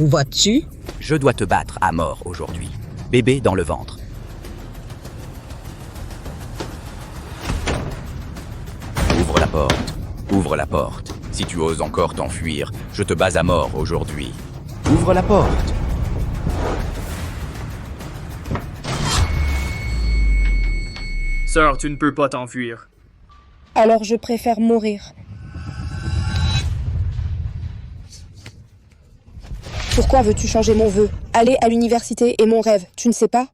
Où vas-tu? Je dois te battre à mort aujourd'hui. Bébé dans le ventre. Ouvre la porte. Ouvre la porte. Si tu oses encore t'enfuir, je te bats à mort aujourd'hui. Ouvre la porte. Sœur, tu ne peux pas t'enfuir. Alors je préfère mourir. Pourquoi veux-tu changer mon vœu? Aller à l'université est mon rêve, tu ne sais pas?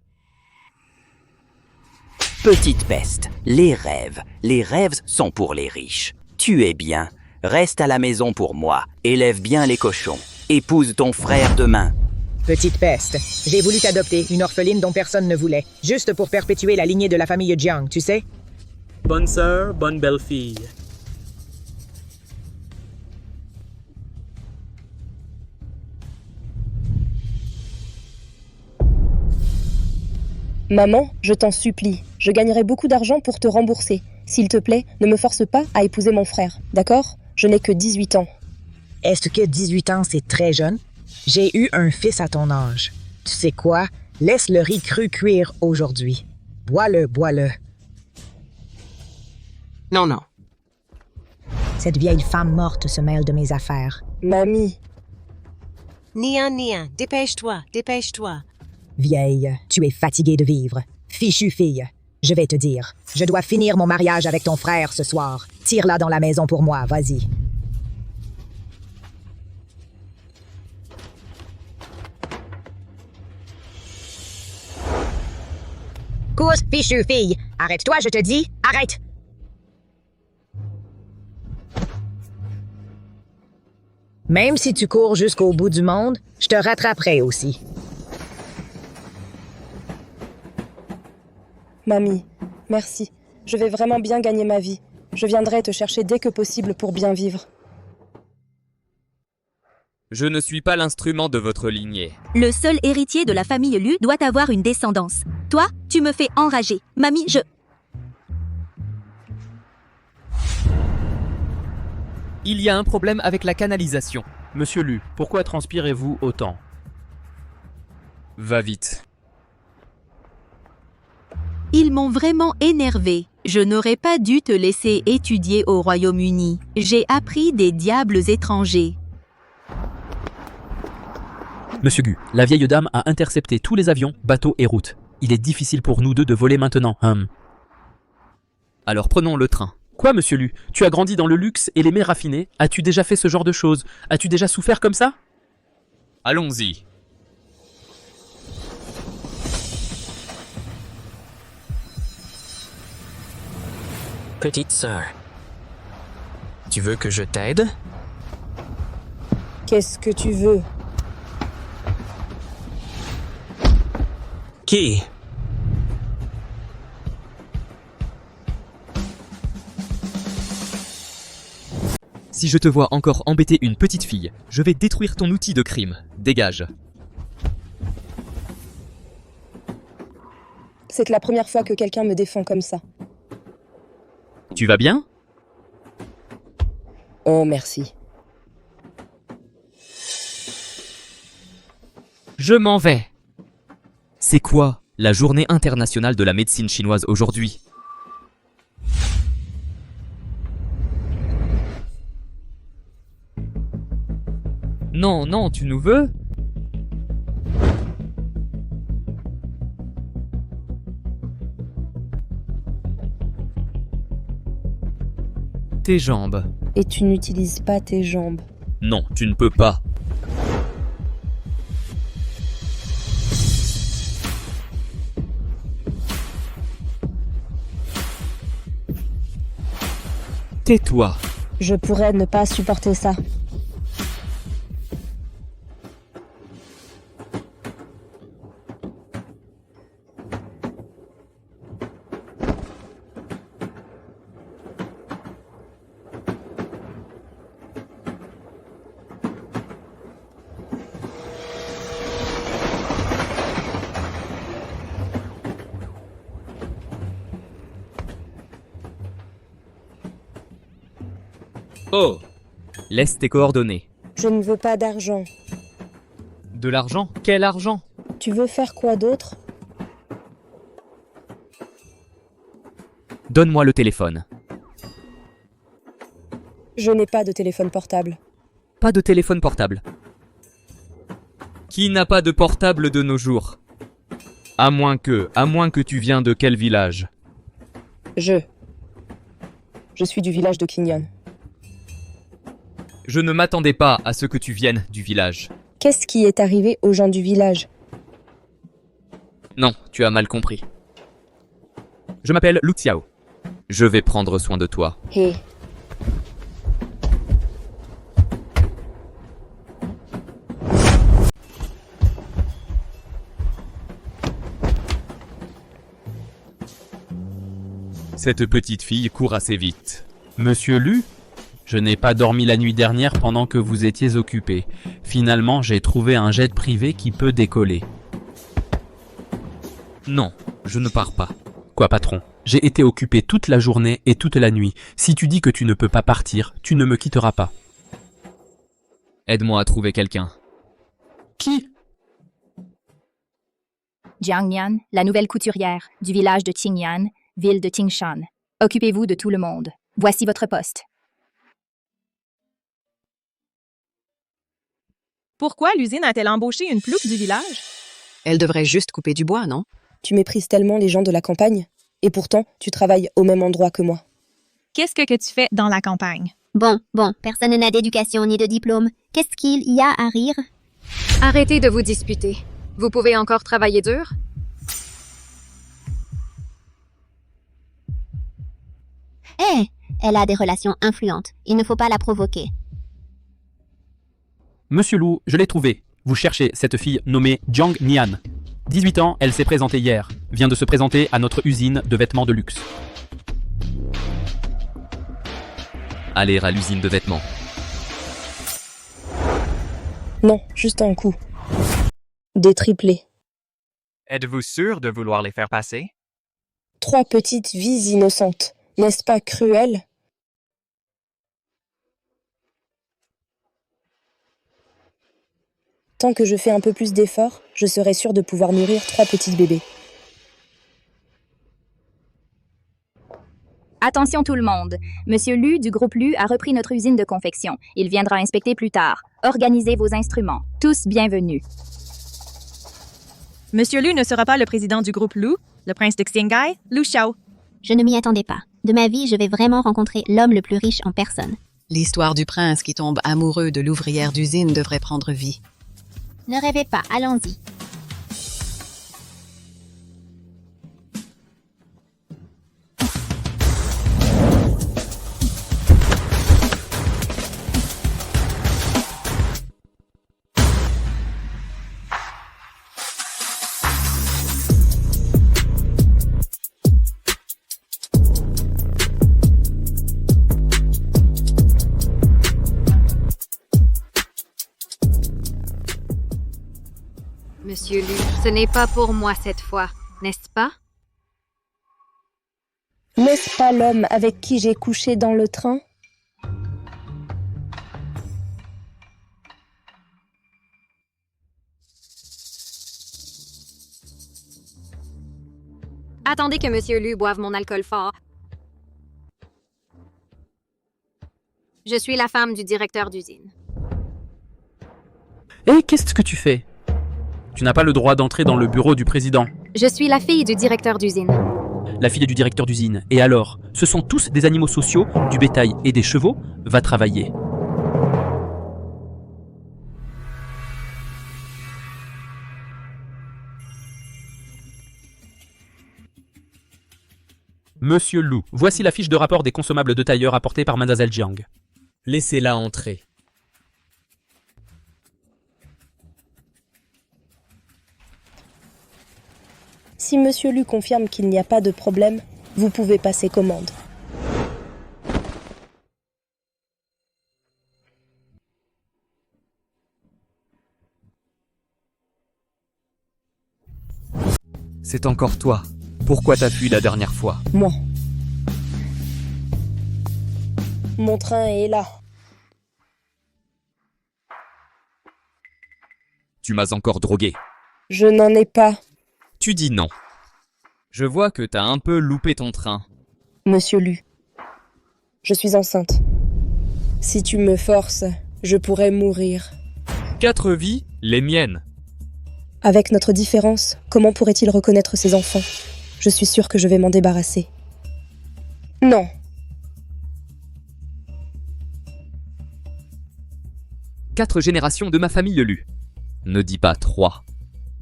Petite peste. Les rêves sont pour les riches. Tu es bien. Reste à la maison pour moi. Élève bien les cochons. Épouse ton frère demain. Petite peste. J'ai voulu t'adopter, une orpheline dont personne ne voulait, juste pour perpétuer la lignée de la famille Jiang, tu sais? Bonne sœur, bonne belle-fille. Maman, je t'en supplie, je gagnerai beaucoup d'argent pour te rembourser. S'il te plaît, ne me force pas à épouser mon frère, d'accord? Je n'ai que 18 ans. Est-ce que 18 ans, c'est très jeune? J'ai eu un fils à ton âge. Tu sais quoi? Laisse le riz cru cuire aujourd'hui. Bois-le, bois-le. Non, non. Cette vieille femme morte se mêle de mes affaires. Mamie, Nia, dépêche-toi, dépêche-toi. Vieille, tu es fatiguée de vivre. Fichue fille. Je vais te dire, je dois finir mon mariage avec ton frère ce soir. Tire-la dans la maison pour moi, vas-y. Cours, fichue fille. Arrête-toi, je te dis. Arrête. Même si tu cours jusqu'au bout du monde, je te rattraperai aussi. mamie, merci. Je vais vraiment bien gagner ma vie. Je viendrai te chercher dès que possible pour bien vivre. Je ne suis pas l'instrument de votre lignée. Le seul héritier de la famille Lu doit avoir une descendance. Toi, tu me fais enrager. Mamie, Il y a un problème avec la canalisation. Monsieur Lu, pourquoi transpirez-vous autant? Va vite. Ils m'ont vraiment énervé. Je n'aurais pas dû te laisser étudier au Royaume-Uni. J'ai appris des diables étrangers. Monsieur Gu, la vieille dame a intercepté tous les avions, bateaux et routes. Il est difficile pour nous deux de voler maintenant. Alors prenons le train. Quoi, monsieur Lu? Tu as grandi dans le luxe et les mets raffinés? As-tu déjà fait ce genre de choses? As-tu déjà souffert comme ça? Allons-y. Petite sœur. Tu veux que je t'aide? Qu'est-ce que tu veux? Qui? Si je te vois encore embêter une petite fille, je vais détruire ton outil de crime. Dégage. C'est la première fois que quelqu'un me défend comme ça. Tu vas bien? Oh, merci. Je m'en vais. C'est quoi la journée internationale de la médecine chinoise aujourd'hui? Non, non, tu nous veux? Tes jambes. Et tu n'utilises pas tes jambes. Non, tu ne peux pas. Tais-toi. Je pourrais ne pas supporter ça. Oh! Laisse tes coordonnées. Je ne veux pas d'argent. De l'argent? Quel argent? Tu veux faire quoi d'autre? Donne-moi le téléphone. Je n'ai pas de téléphone portable. Pas de téléphone portable. Qui n'a pas de portable de nos jours? À moins que tu viens de quel village? Je suis du village de Kinyon. Je ne m'attendais pas à ce que tu viennes du village. Qu'est-ce qui est arrivé aux gens du village? Non, tu as mal compris. Je m'appelle Lu Xiao. Je vais prendre soin de toi. Hé. Cette petite fille court assez vite. Monsieur Lu? Je n'ai pas dormi la nuit dernière pendant que vous étiez occupé. Finalement, j'ai trouvé un jet privé qui peut décoller. Non, je ne pars pas. Quoi, patron? J'ai été occupé toute la journée et toute la nuit. Si tu dis que tu ne peux pas partir, tu ne me quitteras pas. Aide-moi à trouver quelqu'un. Qui? Jiang Nian, la nouvelle couturière, du village de Qingyan, ville de Tingshan. Occupez-vous de tout le monde. Voici votre poste. Pourquoi l'usine a-t-elle embauché une plouc du village? Elle devrait juste couper du bois, non? Tu méprises tellement les gens de la campagne, et pourtant, tu travailles au même endroit que moi. Qu'est-ce que tu fais dans la campagne? Bon, personne n'a d'éducation ni de diplôme. Qu'est-ce qu'il y a à rire? Arrêtez de vous disputer. Vous pouvez encore travailler dur? Hé, elle a des relations influentes. Il ne faut pas la provoquer. Monsieur Lu, je l'ai trouvée. Vous cherchez cette fille nommée Jiang Nian. 18 ans, elle s'est présentée hier. Vient de se présenter à notre usine de vêtements de luxe. Aller à l'usine de vêtements. Non, juste un coup. Des triplés. Êtes-vous sûr de vouloir les faire passer? 3 petites vies innocentes. N'est-ce pas cruel? Tant que je fais un peu plus d'efforts, je serai sûre de pouvoir nourrir 3 petits bébés. Attention tout le monde. Monsieur Lu du groupe Lu a repris notre usine de confection. Il viendra inspecter plus tard. Organisez vos instruments. Tous bienvenus. Monsieur Lu ne sera pas le président du groupe Lu, le prince de Xiangai, Lu Xiao. Je ne m'y attendais pas. De ma vie, je vais vraiment rencontrer l'homme le plus riche en personne. L'histoire du prince qui tombe amoureux de l'ouvrière d'usine devrait prendre vie. Ne rêvez pas, allons-y. Monsieur Lu, ce n'est pas pour moi cette fois, n'est-ce pas? N'est-ce pas l'homme avec qui j'ai couché dans le train? Attendez que Monsieur Lu boive mon alcool fort. Je suis la femme du directeur d'usine. Et qu'est-ce que tu fais? Tu n'as pas le droit d'entrer dans le bureau du président. Je suis la fille du directeur d'usine. La fille du directeur d'usine. Et alors? Ce sont tous des animaux sociaux, du bétail et des chevaux. Va travailler. Monsieur Lu, voici la fiche de rapport des consommables de tailleur apportée par Mademoiselle Jiang. Laissez-la entrer. Si Monsieur Lu confirme qu'il n'y a pas de problème, vous pouvez passer commande. C'est encore toi. Pourquoi t'as fui la dernière fois? Moi. Mon train est là. Tu m'as encore drogué. Je n'en ai pas. Tu dis non. Je vois que t'as un peu loupé ton train. Monsieur Lu, je suis enceinte. Si tu me forces, je pourrais mourir. 4 vies, les miennes. Avec notre différence, comment pourrait-il reconnaître ses enfants? Je suis sûre que je vais m'en débarrasser. Non. « 4 générations de ma famille Lu. Ne dis pas 3.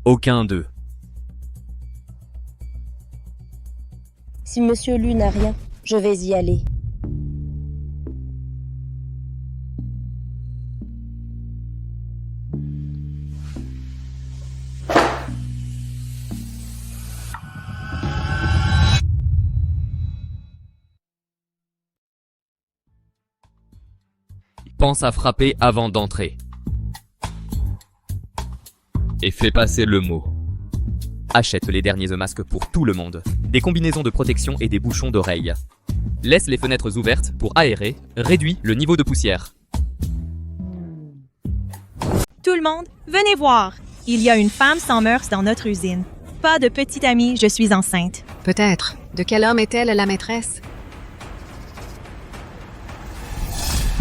Aucun d'eux. Si Monsieur Lu n'a rien, je vais y aller. Pense à frapper avant d'entrer. Et fais passer le mot. Achète les derniers masques pour tout le monde. Des combinaisons de protection et des bouchons d'oreilles. Laisse les fenêtres ouvertes pour aérer. Réduis le niveau de poussière. Tout le monde, venez voir. Il y a une femme sans mœurs dans notre usine. Pas de petite amie, je suis enceinte. Peut-être. De quel homme est-elle la maîtresse?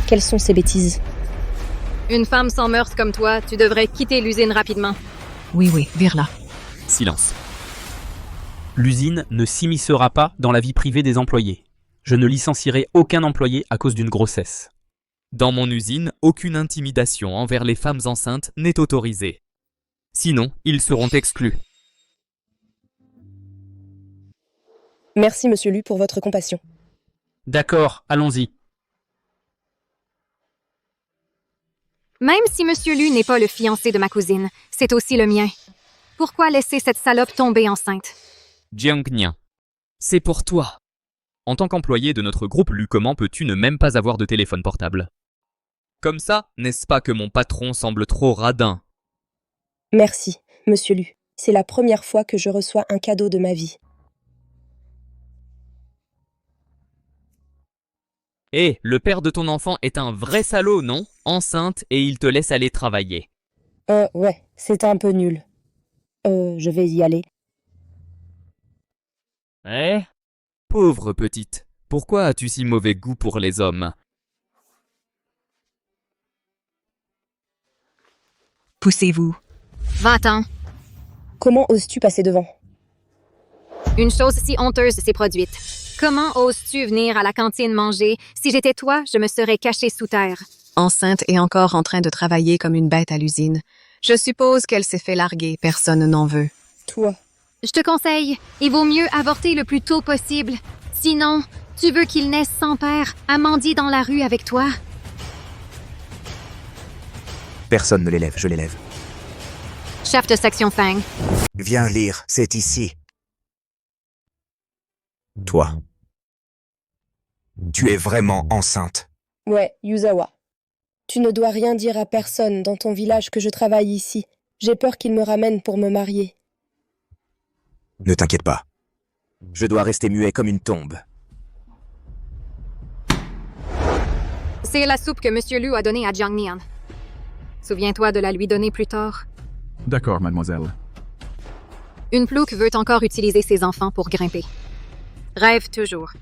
Quelles sont ces bêtises? Une femme sans mœurs comme toi, tu devrais quitter l'usine rapidement. Oui, vire-la. Silence. L'usine ne s'immiscera pas dans la vie privée des employés. Je ne licencierai aucun employé à cause d'une grossesse. Dans mon usine, aucune intimidation envers les femmes enceintes n'est autorisée. Sinon, ils seront exclus. Merci, Monsieur Lu, pour votre compassion. D'accord, allons-y. Même si Monsieur Lu n'est pas le fiancé de ma cousine, c'est aussi le mien. Pourquoi laisser cette salope tomber enceinte? Jiang Nian, c'est pour toi. En tant qu'employé de notre groupe Lu, comment peux-tu ne même pas avoir de téléphone portable? Comme ça, n'est-ce pas que mon patron semble trop radin? Merci, Monsieur Lu. C'est la première fois que je reçois un cadeau de ma vie. Eh, le père de ton enfant est un vrai salaud, non? Enceinte et il te laisse aller travailler. Ouais, c'est un peu nul. Je vais y aller. Eh? Pauvre petite, pourquoi as-tu si mauvais goût pour les hommes? Poussez-vous. Va-t'en. Comment oses-tu passer devant? Une chose si honteuse s'est produite. Comment oses-tu venir à la cantine manger? Si j'étais toi, je me serais cachée sous terre. Enceinte et encore en train de travailler comme une bête à l'usine. Je suppose qu'elle s'est fait larguer, personne n'en veut. Toi. Je te conseille, il vaut mieux avorter le plus tôt possible. Sinon, tu veux qu'il naisse sans père, à mendier dans la rue avec toi? Personne ne l'élève, je l'élève. Chef de section Fang. Viens lire, c'est ici. Toi. Tu es vraiment enceinte. Ouais, Yuzawa. Tu ne dois rien dire à personne dans ton village que je travaille ici. J'ai peur qu'il me ramène pour me marier. Ne t'inquiète pas. Je dois rester muet comme une tombe. C'est la soupe que Monsieur Lu a donnée à Jiang Nian. Souviens-toi de la lui donner plus tard. D'accord, mademoiselle. Une plouc veut encore utiliser ses enfants pour grimper. Rêve toujours.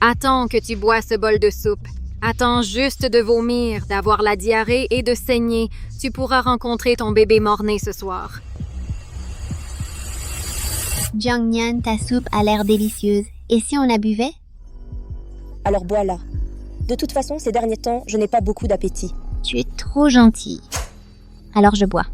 Attends que tu bois ce bol de soupe. Attends juste de vomir, d'avoir la diarrhée et de saigner. Tu pourras rencontrer ton bébé mort-né ce soir. Jiang Nian, ta soupe a l'air délicieuse. Et si on la buvait? Alors bois-la. De toute façon, ces derniers temps, je n'ai pas beaucoup d'appétit. Tu es trop gentille. Alors je bois.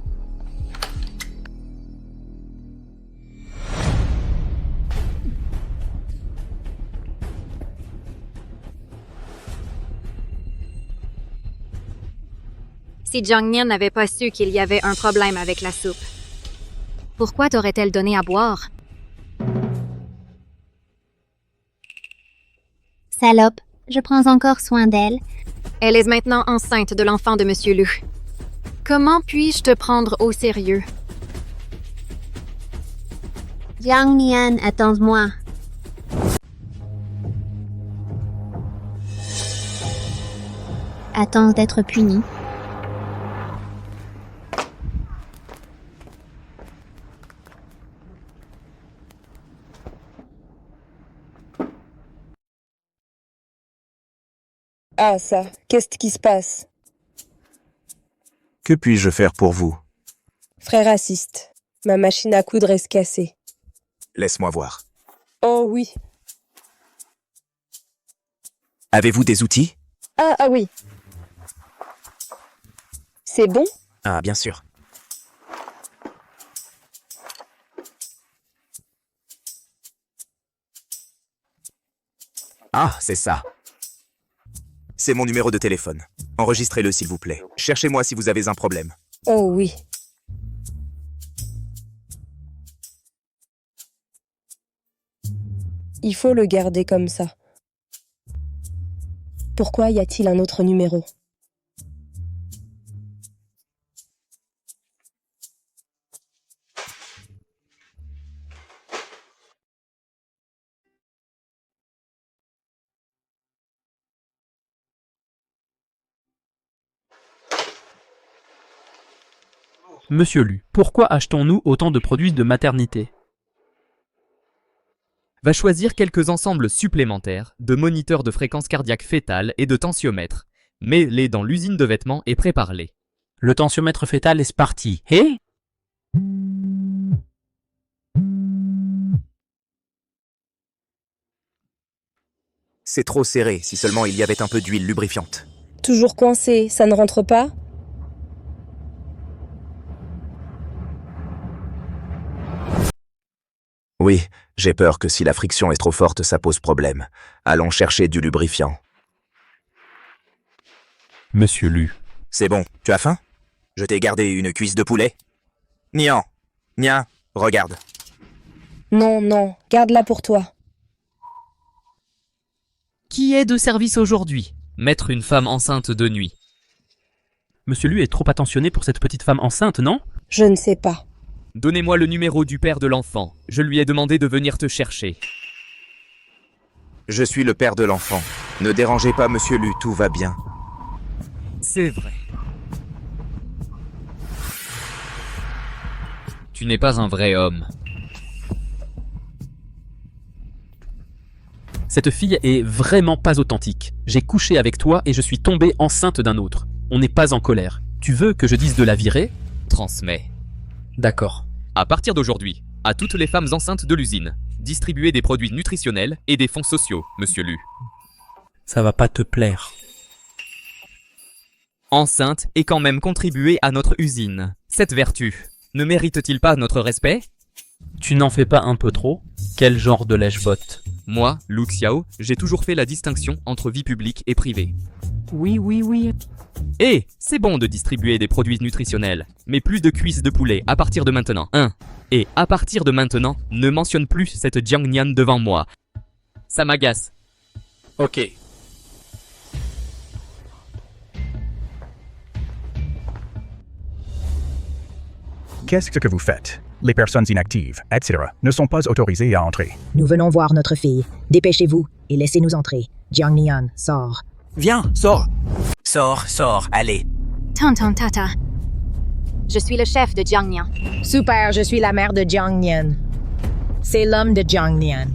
Si Jiang Nian n'avait pas su qu'il y avait un problème avec la soupe, pourquoi t'aurait-elle donné à boire? Salope, je prends encore soin d'elle. Elle est maintenant enceinte de l'enfant de Monsieur Lu. Comment puis-je te prendre au sérieux? Jiang Nian, attends-moi. Attends d'être puni. Ah ça, qu'est-ce qui se passe? Que puis-je faire pour vous? Frère assiste. Ma machine à coudre est cassée. Laisse-moi voir. Oh oui. Avez-vous des outils? Ah oui. C'est bon? Ah, bien sûr. Ah, c'est ça. C'est mon numéro de téléphone. Enregistrez-le s'il vous plaît. Cherchez-moi si vous avez un problème. Oh oui. Il faut le garder comme ça. Pourquoi y a-t-il un autre numéro? Monsieur Lu, pourquoi achetons-nous autant de produits de maternité? Va choisir quelques ensembles supplémentaires de moniteurs de fréquence cardiaque fœtale et de tensiomètres. Mets-les dans l'usine de vêtements et prépare-les. Le tensiomètre fœtal est parti. Hé? C'est trop serré, si seulement il y avait un peu d'huile lubrifiante. Toujours coincé, ça ne rentre pas? Oui, j'ai peur que si la friction est trop forte, ça pose problème. Allons chercher du lubrifiant. Monsieur Lu. C'est bon, tu as faim? Je t'ai gardé une cuisse de poulet? Nian, regarde. Non, garde-la pour toi. Qui est de service aujourd'hui? Mettre une femme enceinte de nuit. Monsieur Lu est trop attentionné pour cette petite femme enceinte, non? Je ne sais pas. Donnez-moi le numéro du père de l'enfant. Je lui ai demandé de venir te chercher. Je suis le père de l'enfant. Ne dérangez pas Monsieur Lu, tout va bien. C'est vrai. Tu n'es pas un vrai homme. Cette fille est vraiment pas authentique. J'ai couché avec toi et je suis tombée enceinte d'un autre. On n'est pas en colère. Tu veux que je dise de la virer? Transmets. D'accord. À partir d'aujourd'hui, à toutes les femmes enceintes de l'usine, distribuez des produits nutritionnels et des fonds sociaux, Monsieur Lu. Ça va pas te plaire. Enceinte et quand même contribuer à notre usine. Cette vertu, ne mérite-t-il pas notre respect? Tu n'en fais pas un peu trop? Quel genre de lèche-botte? Moi, Lu Xiao, j'ai toujours fait la distinction entre vie publique et privée. Oui. Et c'est bon de distribuer des produits nutritionnels, mais plus de cuisses de poulet à partir de maintenant. Et à partir de maintenant, ne mentionne plus cette Jiang Nian devant moi. Ça m'agace. Ok. Qu'est-ce que vous faites? Les personnes inactives, etc., ne sont pas autorisées à entrer. Nous venons voir notre fille. Dépêchez-vous et laissez-nous entrer. Jiang Nian, sors. Viens, sors. Sors, allez. Tonton Tata. Je suis le chef de Jiang Nian. Super, je suis la mère de Jiang Nian. C'est l'homme de Jiang Nian.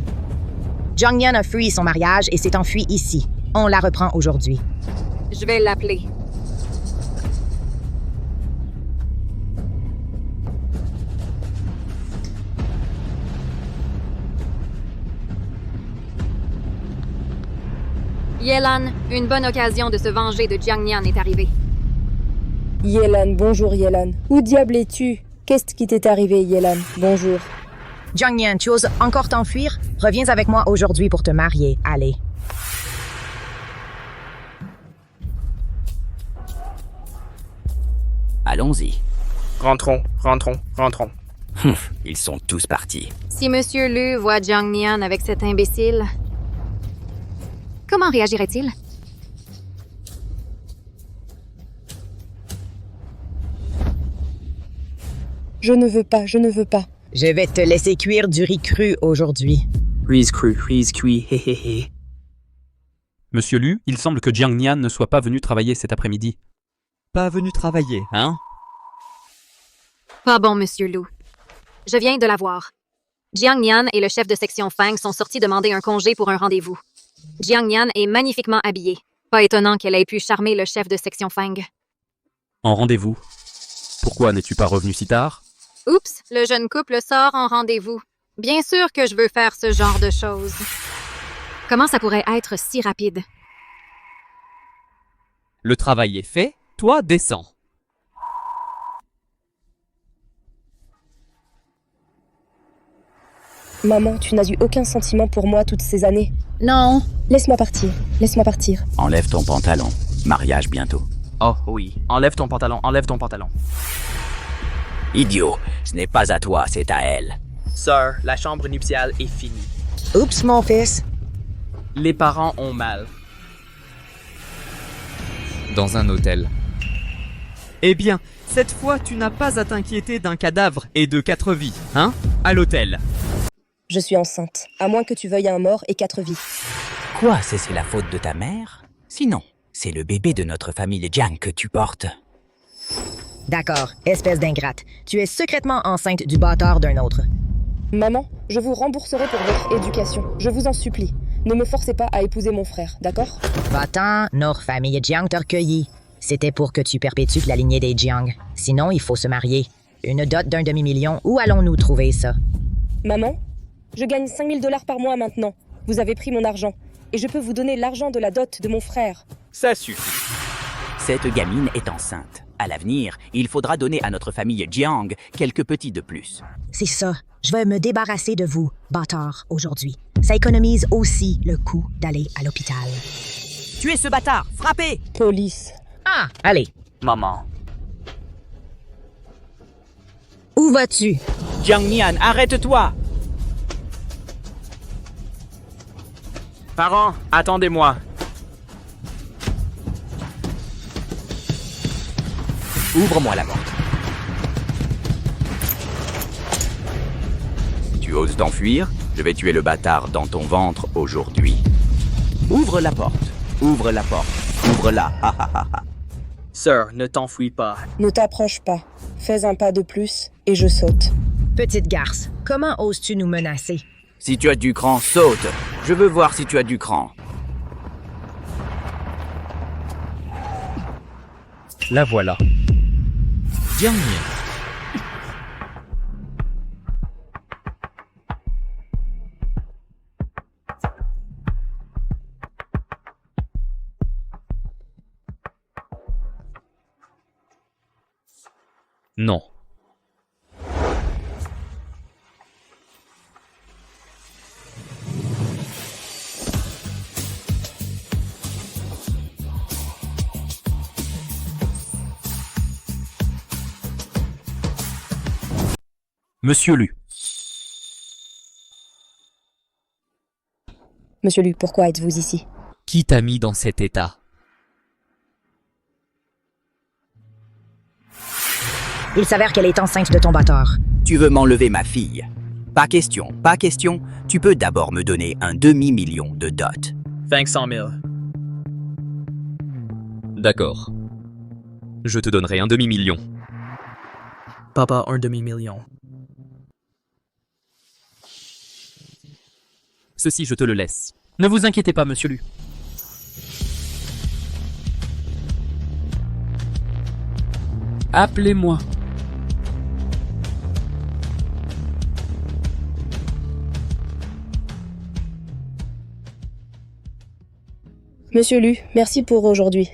Jiang Nian a fui son mariage et s'est enfui ici. On la reprend aujourd'hui. Je vais l'appeler. Yelan, une bonne occasion de se venger de Jiang Nian est arrivée. Yelan, bonjour Yelan. Où diable es-tu? Qu'est-ce qui t'est arrivé, Yelan? Bonjour. Jiang Nian, tu oses encore t'enfuir? Reviens avec moi aujourd'hui pour te marier. Allez. Allons-y. Rentrons. Ils sont tous partis. Si Monsieur Lu voit Jiang Nian avec cet imbécile, comment réagirait-il? Je ne veux pas. Je vais te laisser cuire du riz cru aujourd'hui. Riz cuit, hé. Monsieur Lu, il semble que Jiang Nian ne soit pas venu travailler cet après-midi. Pas venu travailler, hein? Pas bon, Monsieur Lu. Je viens de la voir. Jiang Nian et le chef de section Fang sont sortis demander un congé pour un rendez-vous. Jiang Nian est magnifiquement habillé. Pas étonnant qu'elle ait pu charmer le chef de section Fang. En rendez-vous. Pourquoi n'es-tu pas revenu si tard? Oups, le jeune couple sort en rendez-vous. Bien sûr que je veux faire ce genre de choses. Comment ça pourrait être si rapide? Le travail est fait, toi descends. Maman, tu n'as eu aucun sentiment pour moi toutes ces années. Non. Laisse-moi partir. Laisse-moi partir. Enlève ton pantalon. Mariage bientôt. Oh oui, enlève ton pantalon, enlève ton pantalon. Idiot, ce n'est pas à toi, c'est à elle. Sir, la chambre nuptiale est finie. Oups, mon fils. Les parents ont mal. Dans un hôtel. Eh bien, cette fois, tu n'as pas à t'inquiéter d'un cadavre et de 4 vies, hein? À l'hôtel. Je suis enceinte, à moins que tu veuilles un mort et 4 vies. Quoi, c'est la faute de ta mère? Sinon, c'est le bébé de notre famille Jiang que tu portes. D'accord, espèce d'ingrate. Tu es secrètement enceinte du bâtard d'un autre. Maman, je vous rembourserai pour votre éducation. Je vous en supplie. Ne me forcez pas à épouser mon frère, d'accord? Va-t'en, notre famille Jiang t'a recueilli. C'était pour que tu perpétues la lignée des Jiang. Sinon, il faut se marier. Une dot d'1 demi-million, où allons-nous trouver ça? Maman, je gagne 5 000 $ par mois maintenant. Vous avez pris mon argent. Et je peux vous donner l'argent de la dot de mon frère. Ça suffit. Cette gamine est enceinte. À l'avenir, il faudra donner à notre famille Jiang quelques petits de plus. C'est ça. Je vais me débarrasser de vous, bâtard, aujourd'hui. Ça économise aussi le coût d'aller à l'hôpital. Tuez ce bâtard! Frappez! Police. Ah, allez. Maman. Où vas-tu? Jiang Nian, arrête-toi! Parents, attendez-moi. Ouvre-moi la porte. Tu oses t'enfuir? Je vais tuer le bâtard dans ton ventre aujourd'hui. Ouvre la porte. Ouvre la porte. Ouvre-la. Ha, ha, ha, ha. Sir, ne t'enfuis pas. Ne t'approche pas. Fais un pas de plus et je saute. Petite garce, comment oses-tu nous menacer? Si tu as du cran, saute. Je veux voir si tu as du cran. La voilà. Jiang. Non. Monsieur Lu. Monsieur Lu, pourquoi êtes-vous ici? Qui t'a mis dans cet état? Il s'avère qu'elle est enceinte de ton bâtard. Tu veux m'enlever ma fille? Pas question, pas question. Tu peux d'abord me donner un demi-million de dot. 500 000. D'accord. Je te donnerai un demi-million. Papa, un demi-million. Ceci, je te le laisse. Ne vous inquiétez pas, monsieur Lu. Appelez-moi. Monsieur Lu, merci pour aujourd'hui.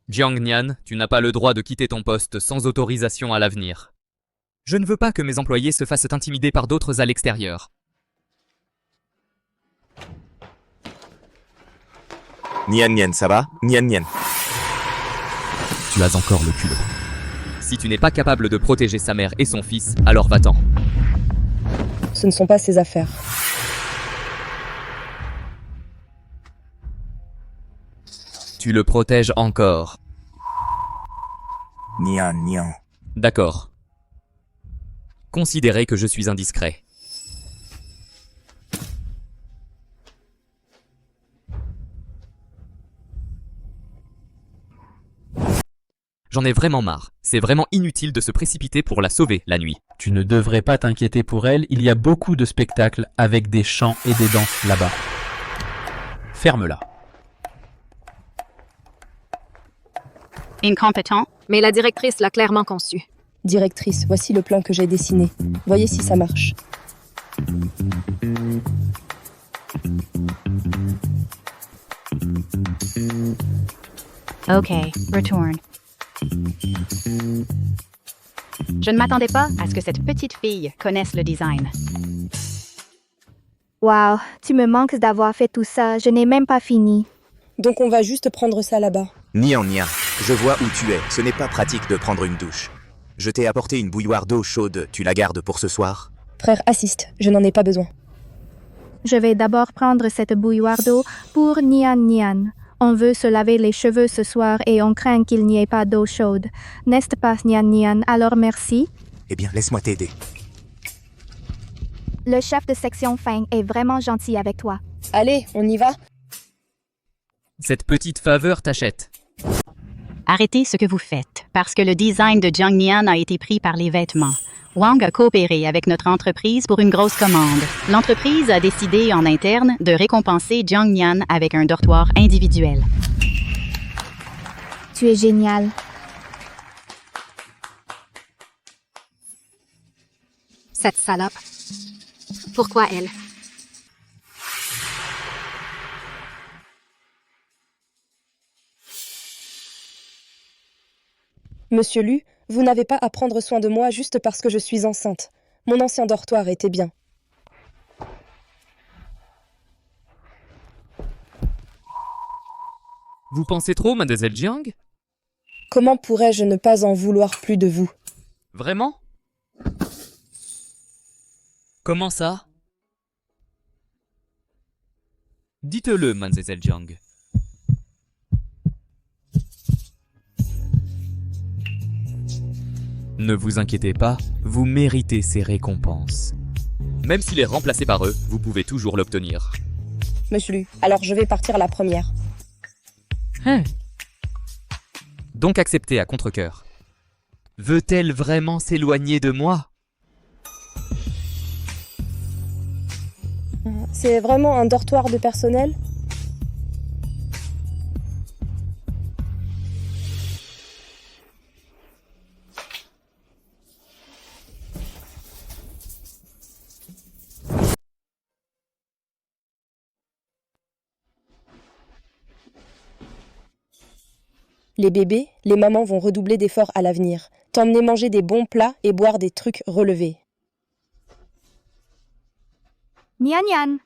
Jiang Nian, tu n'as pas le droit de quitter ton poste sans autorisation à l'avenir. Je ne veux pas que mes employés se fassent intimider par d'autres à l'extérieur. Nian Nian, ça va? Nian Nian. Tu as encore le culot. Si tu n'es pas capable de protéger sa mère et son fils, alors va-t'en. Ce ne sont pas ses affaires. Tu le protèges encore. Nian Nian. D'accord. Considérez que je suis indiscret. J'en ai vraiment marre. C'est vraiment inutile de se précipiter pour la sauver la nuit. Tu ne devrais pas t'inquiéter pour elle, il y a beaucoup de spectacles avec des chants et des danses là-bas. Ferme-la. Incompétent. Mais la directrice l'a clairement conçu. Directrice, voici le plan que j'ai dessiné. Voyez si ça marche. OK, retourne. Je ne m'attendais pas à ce que cette petite fille connaisse le design. Wow, tu me manques d'avoir fait tout ça, je n'ai même pas fini. Donc on va juste prendre ça là-bas. Nian, je vois où tu es. Ce n'est pas pratique de prendre une douche. Je t'ai apporté une bouilloire d'eau chaude. Tu la gardes pour ce soir? Frère, assiste, je n'en ai pas besoin. Je vais d'abord prendre cette bouilloire d'eau pour Nian. On veut se laver les cheveux ce soir et on craint qu'il n'y ait pas d'eau chaude. N'est-ce pas, Nian? Alors merci. Eh bien, laisse-moi t'aider. Le chef de section Feng est vraiment gentil avec toi. Allez, on y va? Cette petite faveur t'achète. Arrêtez ce que vous faites, parce que le design de Jiang Nian a été pris par les vêtements. Wang a coopéré avec notre entreprise pour une grosse commande. L'entreprise a décidé en interne de récompenser Jiang Nian avec un dortoir individuel. Tu es génial. Cette salope. Pourquoi elle? Monsieur Lu, vous n'avez pas à prendre soin de moi juste parce que je suis enceinte. Mon ancien dortoir était bien. Vous pensez trop, mademoiselle Jiang? Comment pourrais-je ne pas en vouloir plus de vous? Vraiment? Comment ça? Dites-le, mademoiselle Jiang. Ne vous inquiétez pas, vous méritez ces récompenses. Même s'il est remplacé par eux, vous pouvez toujours l'obtenir. Monsieur Lu, alors je vais partir la première. Donc acceptez à contre-cœur. Veut-elle vraiment s'éloigner de moi? C'est vraiment un dortoir de personnel? Les bébés, les mamans vont redoubler d'efforts à l'avenir. T'emmener manger des bons plats et boire des trucs relevés. Nian.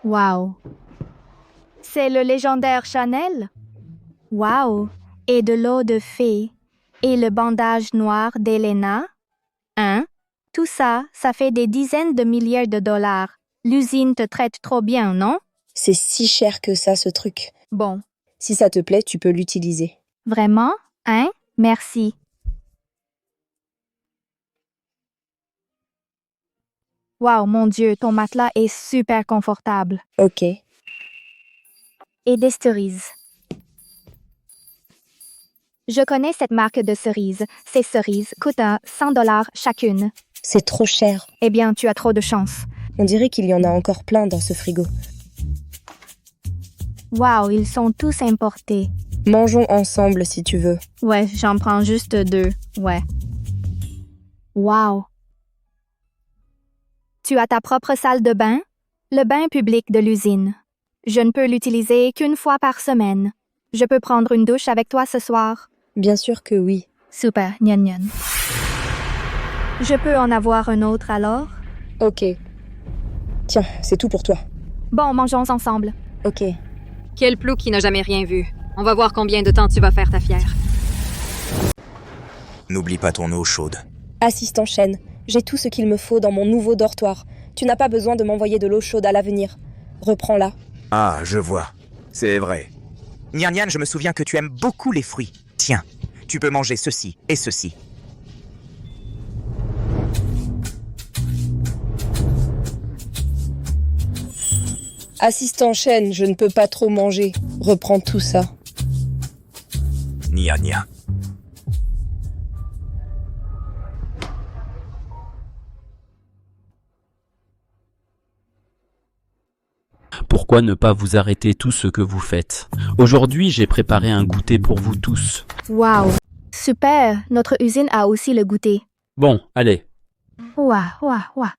Wow. C'est le légendaire Chanel? Wow. Et de l'eau de fée. Et le bandage noir d'Elena? Hein? Tout ça, ça fait des dizaines de milliers de dollars. L'usine te traite trop bien, non? C'est si cher que ça, ce truc. Bon. Si ça te plaît, tu peux l'utiliser. Vraiment? Hein? Merci. Wow, mon Dieu, ton matelas est super confortable. Ok. Et des cerises. Je connais cette marque de cerises. Ces cerises coûtent $100 chacune. C'est trop cher. Eh bien, tu as trop de chance. On dirait qu'il y en a encore plein dans ce frigo. Wow, ils sont tous importés. Mangeons ensemble si tu veux. Ouais, j'en prends juste 2. Ouais. Wow. Tu as ta propre salle de bain? Le bain public de l'usine. Je ne peux l'utiliser qu'une fois par semaine. Je peux prendre une douche avec toi ce soir? Bien sûr que oui. Super, Nian. Je peux en avoir un autre alors? Ok. Tiens, c'est tout pour toi. Bon, mangeons ensemble. Ok. Quel plou qui n'a jamais rien vu. On va voir combien de temps tu vas faire ta fière. N'oublie pas ton eau chaude. Assistant Shen, j'ai tout ce qu'il me faut dans mon nouveau dortoir. Tu n'as pas besoin de m'envoyer de l'eau chaude à l'avenir. Reprends-la. Ah, je vois. C'est vrai. Nian, je me souviens que tu aimes beaucoup les fruits. Tiens, tu peux manger ceci et ceci. Assistant Shen, je ne peux pas trop manger. Reprends tout ça. Nian. Pourquoi pourquoi ne pas vous arrêter tout ce que vous faites. Aujourd'hui, j'ai préparé un goûter pour vous tous. Waouh! Super! Notre usine a aussi le goûter. Bon, allez. Ouah, ouah, ouah.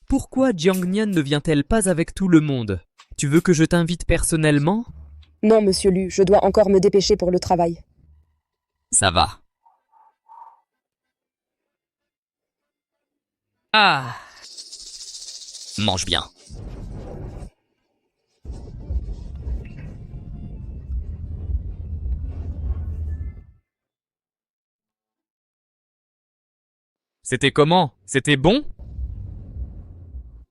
Pourquoi Jiang Nian ne vient-elle pas avec tout le monde? Tu veux que je t'invite personnellement? Non, monsieur Lu, je dois encore me dépêcher pour le travail. Ça va. Ah! Mange bien. C'était comment? C'était bon?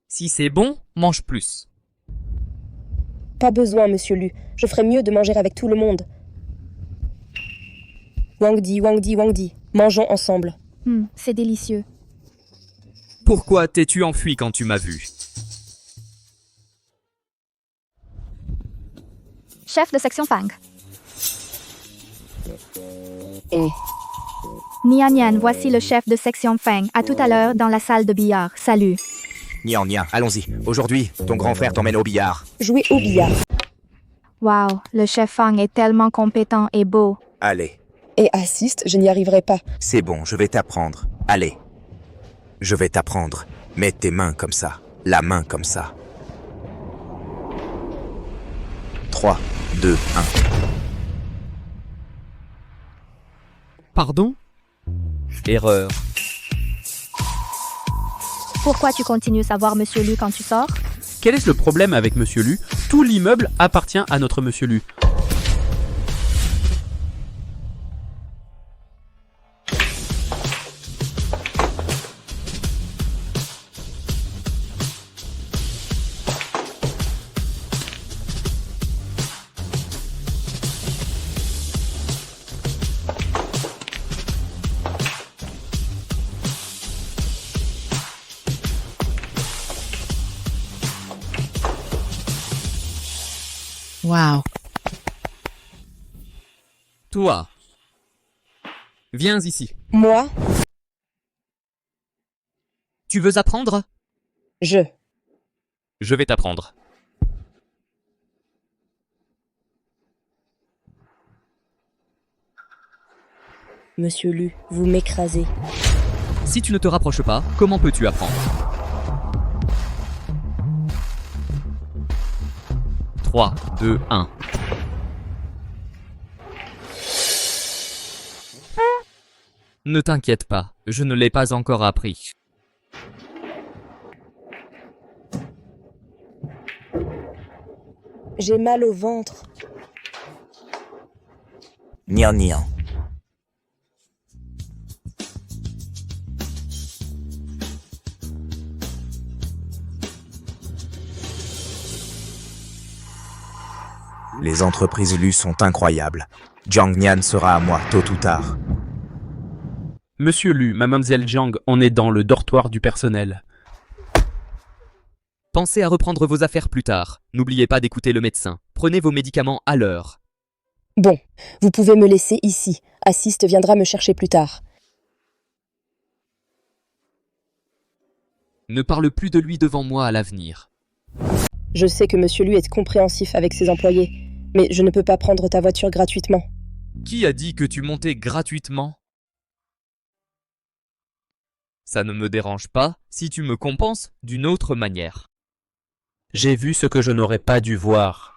Si c'est bon, mange plus. Pas besoin, monsieur Lu. Je ferais mieux de manger avec tout le monde. Wangdi, Wangdi, Wangdi. Mangeons ensemble. C'est délicieux. Pourquoi t'es-tu enfui quand tu m'as vu? Chef de section Fang. Et Nian Nian, voici le chef de section Fang. À tout à l'heure dans la salle de billard. Salut. Nian Nian, allons-y. Aujourd'hui, ton grand frère t'emmène au billard. jouer au billard. Waouh, le chef Fang est tellement compétent et beau. Allez. Et assiste, je n'y arriverai pas. C'est bon, je vais t'apprendre. Allez. Je vais t'apprendre. Mets tes mains comme ça. La main comme ça. 3, 2, 1. Pardon? Erreur. Pourquoi tu continues à voir Monsieur Lu quand tu sors? Quel est le problème avec Monsieur Lu? Tout l'immeuble appartient à notre Monsieur Lu. Wow. Toi. Viens ici. Moi? Tu veux apprendre? Je vais t'apprendre. Monsieur Lu, vous m'écrasez. Si tu ne te rapproches pas, comment peux-tu apprendre? 3, 2, 1. Ne t'inquiète pas, je ne l'ai pas encore appris. J'ai mal au ventre. Nian Nian. Les entreprises Lu sont incroyables. Jiang Nian sera à moi tôt ou tard. Monsieur Lu, mademoiselle Jiang, on est dans le dortoir du personnel. Pensez à reprendre vos affaires plus tard. N'oubliez pas d'écouter le médecin. Prenez vos médicaments à l'heure. Bon, vous pouvez me laisser ici. Assiste viendra me chercher plus tard. Ne parle plus de lui devant moi à l'avenir. Je sais que monsieur Lu est compréhensif avec ses employés, mais je ne peux pas prendre ta voiture gratuitement. Qui a dit que tu montais gratuitement? Ça ne me dérange pas si tu me compenses d'une autre manière. J'ai vu ce que je n'aurais pas dû voir.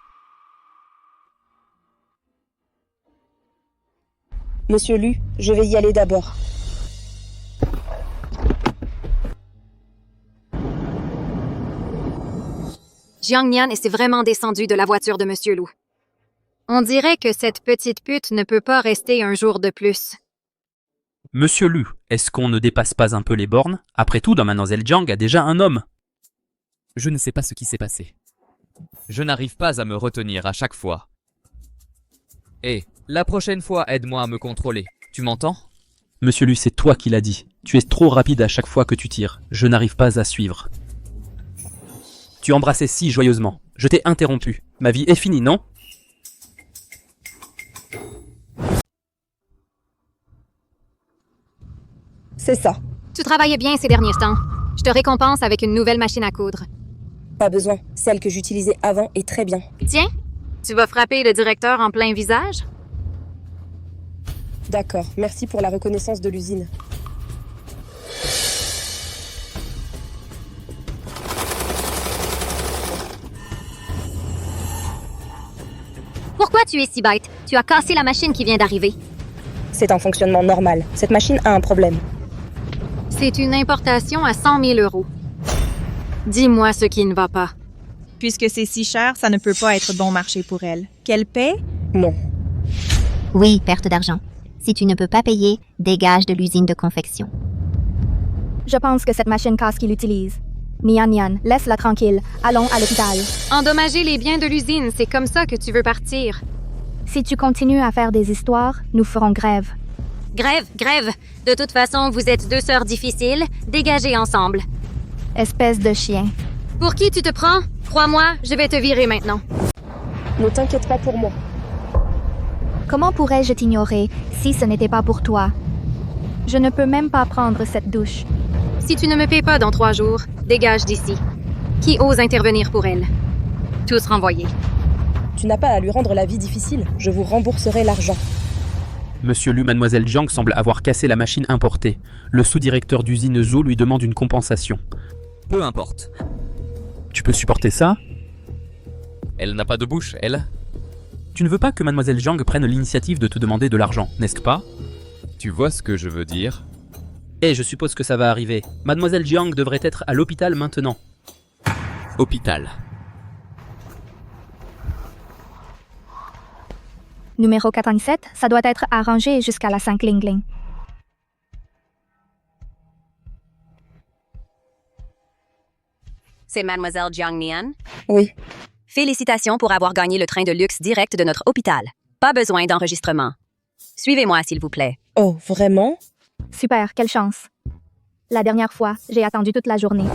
Monsieur Lu, je vais y aller d'abord. Jiang Nian s'est vraiment descendu de la voiture de Monsieur Lu. On dirait que cette petite pute ne peut pas rester un jour de plus. Monsieur Lu, est-ce qu'on ne dépasse pas un peu les bornes? Après tout, dans mademoiselle Jiang a déjà un homme. Je ne sais pas ce qui s'est passé. Je n'arrive pas à me retenir à chaque fois. Hé, la prochaine fois, aide-moi à me contrôler. Tu m'entends? Monsieur Lu, c'est toi qui l'as dit. Tu es trop rapide à chaque fois que tu tires. Je n'arrive pas à suivre. Tu embrassais si joyeusement. Je t'ai interrompu. Ma vie est finie, non? C'est ça. Tu travaillais bien ces derniers temps. Je te récompense avec une nouvelle machine à coudre. Pas besoin. Celle que j'utilisais avant est très bien. Tiens, tu vas frapper le directeur en plein visage? D'accord. Merci pour la reconnaissance de l'usine. Pourquoi tu es si bête? Tu as cassé la machine qui vient d'arriver. C'est un fonctionnement normal. Cette machine a un problème. C'est une importation à 100 000 €. Dis-moi ce qui ne va pas. Puisque c'est si cher, ça ne peut pas être bon marché pour elle. Qu'elle paie? Non. Oui, perte d'argent. Si tu ne peux pas payer, dégage de l'usine de confection. Je pense que cette machine casse qu'il utilise. Nian Nian, laisse-la tranquille. Allons à l'hôpital. Endommager les biens de l'usine, c'est comme ça que tu veux partir. Si tu continues à faire des histoires, nous ferons grève. Grève, grève. De toute façon, vous êtes deux sœurs difficiles. Dégagez ensemble. Espèce de chien. Pour qui tu te prends? Crois-moi, je vais te virer maintenant. Ne t'inquiète pas pour moi. Comment pourrais-je t'ignorer si ce n'était pas pour toi? Je ne peux même pas prendre cette douche. Si tu ne me paies pas dans 3 jours, dégage d'ici. Qui ose intervenir pour elle? Tous renvoyés. Tu n'as pas à lui rendre la vie difficile. Je vous rembourserai l'argent. Monsieur Lu, Mademoiselle Jiang semble avoir cassé la machine importée. Le sous-directeur d'usine Zhou lui demande une compensation. Peu importe. Tu peux supporter ça? Elle n'a pas de bouche, elle. Tu ne veux pas que Mademoiselle Jiang prenne l'initiative de te demander de l'argent, n'est-ce pas? Tu vois ce que je veux dire? Eh, je suppose que ça va arriver. Mademoiselle Jiang devrait être à l'hôpital maintenant. Hôpital. Numéro 87, ça doit être arrangé jusqu'à la 5 Ling Ling. C'est Mademoiselle Jiang Nian? Oui. Félicitations pour avoir gagné le train de luxe direct de notre hôpital. Pas besoin d'enregistrement. Suivez-moi, s'il vous plaît. Oh, vraiment? Super, quelle chance. La dernière fois, j'ai attendu toute la journée.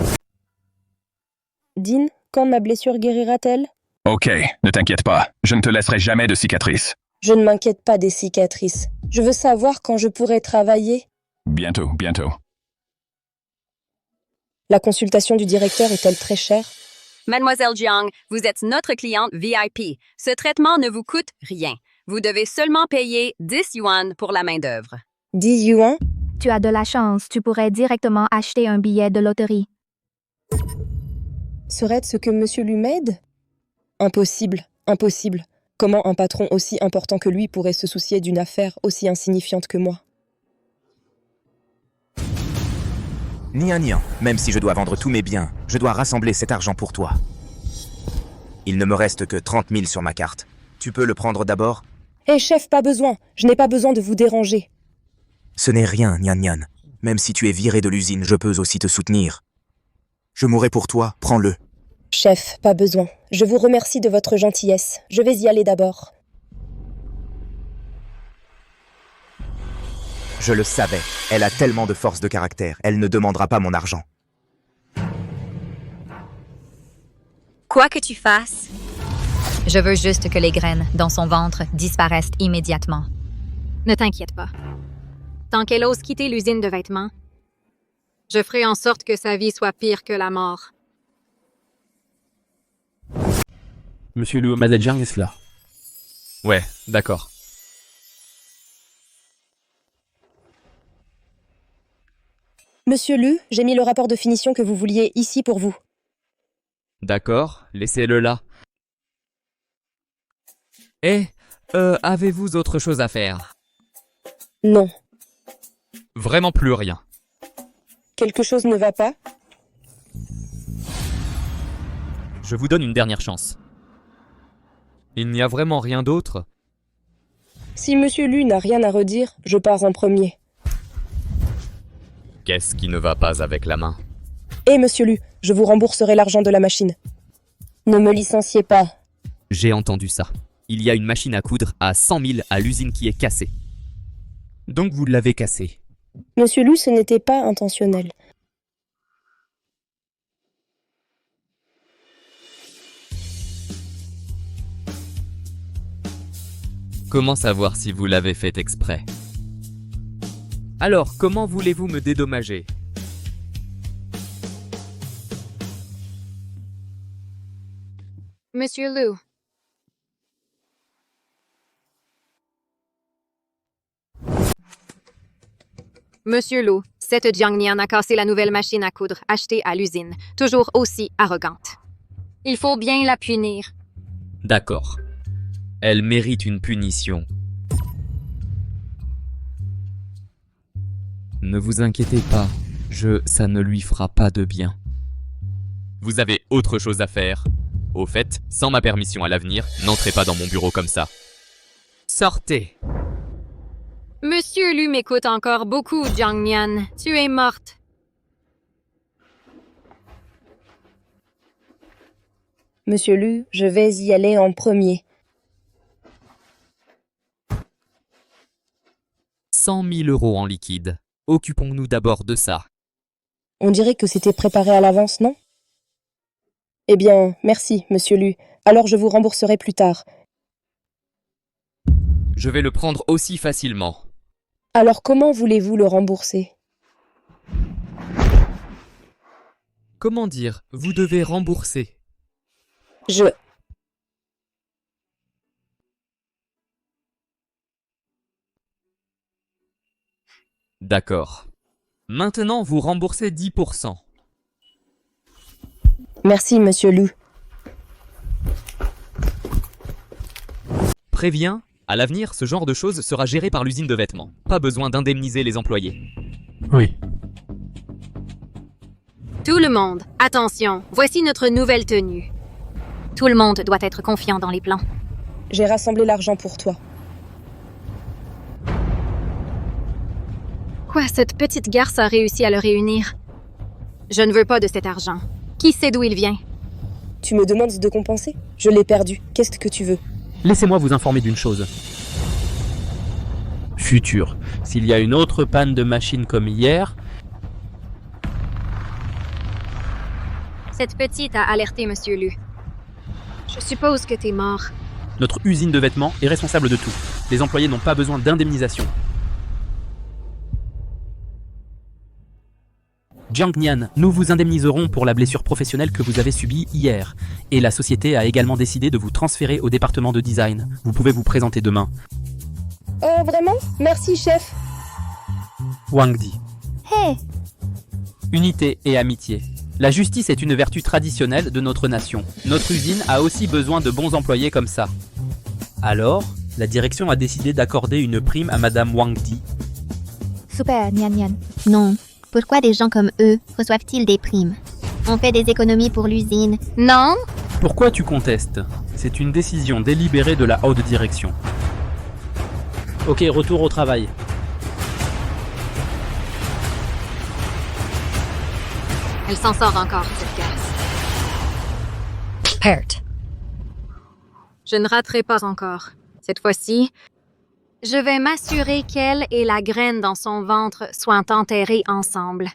Dean, quand ma blessure guérira-t-elle? Ok, ne t'inquiète pas, je ne te laisserai jamais de cicatrices. Je ne m'inquiète pas des cicatrices. Je veux savoir quand je pourrai travailler. Bientôt, bientôt. La consultation du directeur est-elle très chère? Mademoiselle Jiang, vous êtes notre cliente VIP. Ce traitement ne vous coûte rien. Vous devez seulement payer 10 yuan pour la main-d'œuvre. 10 yuan? Tu as de la chance, tu pourrais directement acheter un billet de loterie. Serait-ce ce que Monsieur Lu m'aide? Impossible, impossible. Comment un patron aussi important que lui pourrait se soucier d'une affaire aussi insignifiante que moi? Nian Nian, même si je dois vendre tous mes biens, je dois rassembler cet argent pour toi. Il ne me reste que 30 000 sur ma carte. Tu peux le prendre d'abord? Hé chef, pas besoin. Je n'ai pas besoin de vous déranger. Ce n'est rien, Nian Nian. Même si tu es viré de l'usine, je peux aussi te soutenir. Je mourrai pour toi, prends-le. Chef, pas besoin. Je vous remercie de votre gentillesse. Je vais y aller d'abord. Je le savais. Elle a tellement de force de caractère. Elle ne demandera pas mon argent. Quoi que tu fasses, je veux juste que les graines dans son ventre disparaissent immédiatement. Ne t'inquiète pas. Tant qu'elle ose quitter l'usine de vêtements, je ferai en sorte que sa vie soit pire que la mort. Monsieur Lu, Mademoiselle Jiang est là. Ouais, d'accord. Monsieur Lu, j'ai mis le rapport de finition que vous vouliez ici pour vous. D'accord, laissez-le là. Eh, avez-vous autre chose à faire? Non. Vraiment plus rien. Quelque chose ne va pas? Je vous donne une dernière chance. Il n'y a vraiment rien d'autre? Si Monsieur Lu n'a rien à redire, je pars en premier. Qu'est-ce qui ne va pas avec la main? Eh Monsieur Lu, je vous rembourserai l'argent de la machine. Ne me licenciez pas. J'ai entendu ça. Il y a une machine à coudre à 100 000 à l'usine qui est cassée. Donc vous l'avez cassée. Monsieur Lu, ce n'était pas intentionnel. Comment savoir si vous l'avez fait exprès? Alors, comment voulez-vous me dédommager? Monsieur Liu. Monsieur Liu, cette Jiang Nian a cassé la nouvelle machine à coudre achetée à l'usine, toujours aussi arrogante. Il faut bien la punir. D'accord. Elle mérite une punition. Ne vous inquiétez pas, ça ne lui fera pas de bien. Vous avez autre chose à faire. Au fait, sans ma permission à l'avenir, n'entrez pas dans mon bureau comme ça. Sortez. Monsieur Liu m'écoute encore beaucoup, Jiang Nian. Tu es morte. Monsieur Liu, je vais y aller en premier. 100 000 € en liquide. Occupons-nous d'abord de ça. On dirait que c'était préparé à l'avance, non? Eh bien, merci, monsieur Liu. Alors je vous rembourserai plus tard. Je vais le prendre aussi facilement. Alors comment voulez-vous le rembourser? Comment dire? Vous devez rembourser. D'accord. Maintenant, vous remboursez 10%. Merci, monsieur Liu. Préviens, à l'avenir, ce genre de choses sera géré par l'usine de vêtements. Pas besoin d'indemniser les employés. Oui. Tout le monde, attention, voici notre nouvelle tenue. Tout le monde doit être confiant dans les plans. J'ai rassemblé l'argent pour toi. Quoi, cette petite garce a réussi à le réunir? Je ne veux pas de cet argent. Qui sait d'où il vient? Tu me demandes de compenser? Je l'ai perdu. Qu'est-ce que tu veux? Laissez-moi vous informer d'une chose. Futur, s'il y a une autre panne de machine comme hier... Cette petite a alerté Monsieur Liu. Je suppose que t'es mort. Notre usine de vêtements est responsable de tout. Les employés n'ont pas besoin d'indemnisation. Jiang Nian, nous vous indemniserons pour la blessure professionnelle que vous avez subie hier. Et la société a également décidé de vous transférer au département de design. Vous pouvez vous présenter demain. Oh, vraiment? Merci, chef. Wang Di. Hé, Unité et amitié. La justice est une vertu traditionnelle de notre nation. Notre usine a aussi besoin de bons employés comme ça. Alors, la direction a décidé d'accorder une prime à Madame Wang Di. super, Nian Nian. Non. Pourquoi des gens comme eux reçoivent-ils des primes? On fait des économies pour l'usine. Non? Pourquoi tu contestes? C'est une décision délibérée de la haute direction. Ok, retour au travail. Elle s'en sort encore, cette garce. Perte. Je ne raterai pas encore. Cette fois-ci, je vais m'assurer qu'elle et la graine dans son ventre soient enterrées ensemble.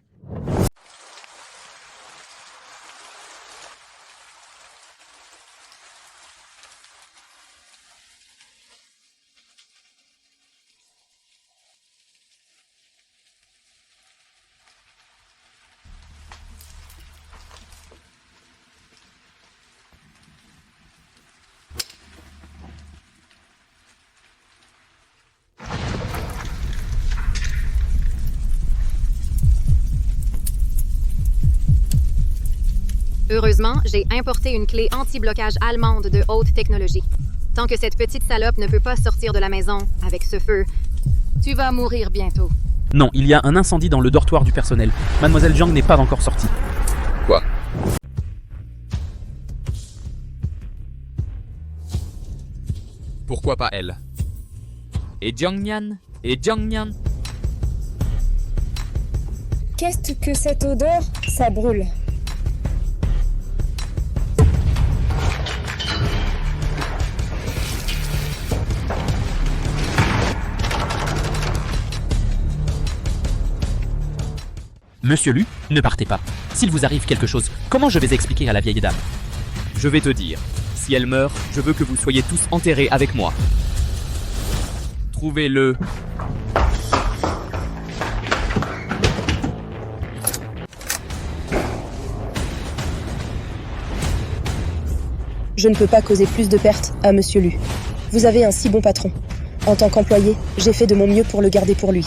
Heureusement, j'ai importé une clé anti-blocage allemande de haute technologie. Tant que cette petite salope ne peut pas sortir de la maison avec ce feu, tu vas mourir bientôt. Non, il y a un incendie dans le dortoir du personnel. Mademoiselle Jiang n'est pas encore sortie. Quoi? Pourquoi pas elle? Et Jiang Nian? Et Jiang Nian? Qu'est-ce que cette odeur? Ça brûle. Monsieur Liu, ne partez pas. S'il vous arrive quelque chose, comment je vais expliquer à la vieille dame? Je vais te dire. Si elle meurt, je veux que vous soyez tous enterrés avec moi. Trouvez-le. Je ne peux pas causer plus de pertes à Monsieur Lu. Vous avez un si bon patron. En tant qu'employé, j'ai fait de mon mieux pour le garder pour lui.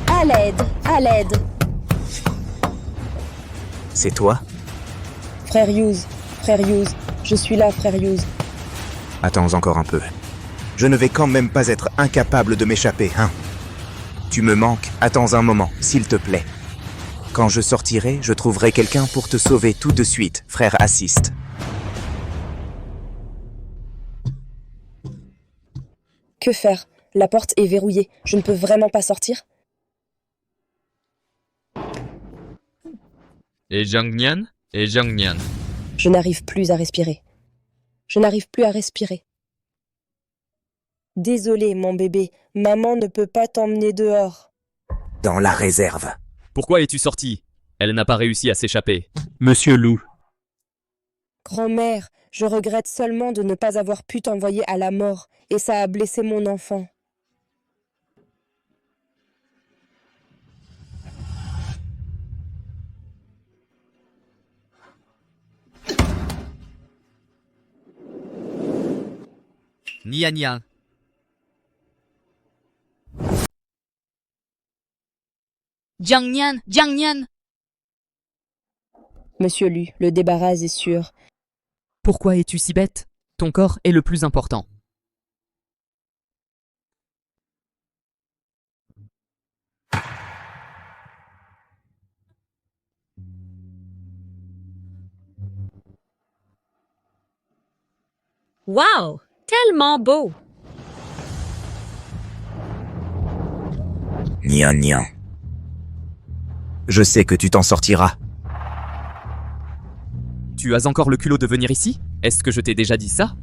À l'aide, à l'aide. C'est toi? Frère Hughes, je suis là, frère Hughes. Attends encore un peu. Je ne vais quand même pas être incapable de m'échapper, hein? Tu me manques, attends un moment, s'il te plaît. Quand je sortirai, je trouverai quelqu'un pour te sauver tout de suite, frère Assist. Que faire? La porte est verrouillée. Je ne peux vraiment pas sortir? Et Jiang Nian? Je n'arrive plus à respirer. Désolé, mon bébé. Maman ne peut pas t'emmener dehors. Dans la réserve. Pourquoi es-tu sorti? Elle n'a pas réussi à s'échapper. Monsieur Lu. Grand-mère, je regrette seulement de ne pas avoir pu t'envoyer à la mort, et ça a blessé mon enfant. Nian. Jiang Nian. Monsieur Lu, le débarras est sûr. Pourquoi es-tu si bête? Ton corps est le plus important. Wow! Tellement beau! Nian. Je sais que tu t'en sortiras. Tu as encore le culot de venir ici? Est-ce que je t'ai déjà dit ça?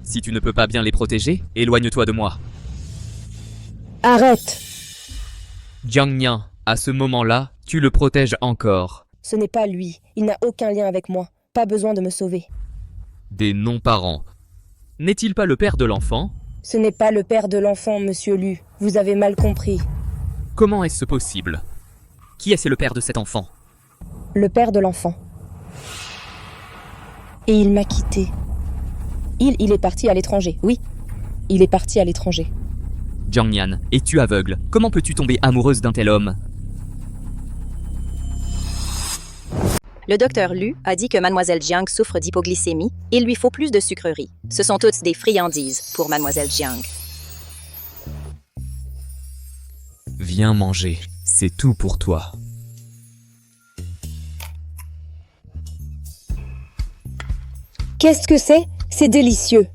Si tu ne peux pas bien les protéger, éloigne-toi de moi. Arrête! Jiang Nian, à ce moment-là, tu le protèges encore. Ce n'est pas lui. Il n'a aucun lien avec moi. Pas besoin de me sauver. Des non-parents. N'est-il pas le père de l'enfant? Ce n'est pas le père de l'enfant, monsieur Lu. Vous avez mal compris. Comment est-ce possible? Qui est-ce le père de cet enfant? Le père de l'enfant. Et il m'a quitté. Il est parti à l'étranger, oui. Il est parti à l'étranger. Jiang Nian, es-tu aveugle? Comment peux-tu tomber amoureuse d'un tel homme? Le docteur Lu a dit que Mademoiselle Jiang souffre d'hypoglycémie. Il lui faut plus de sucreries. Ce sont toutes des friandises pour Mademoiselle Jiang. Viens manger, c'est tout pour toi. Qu'est-ce que c'est? C'est délicieux.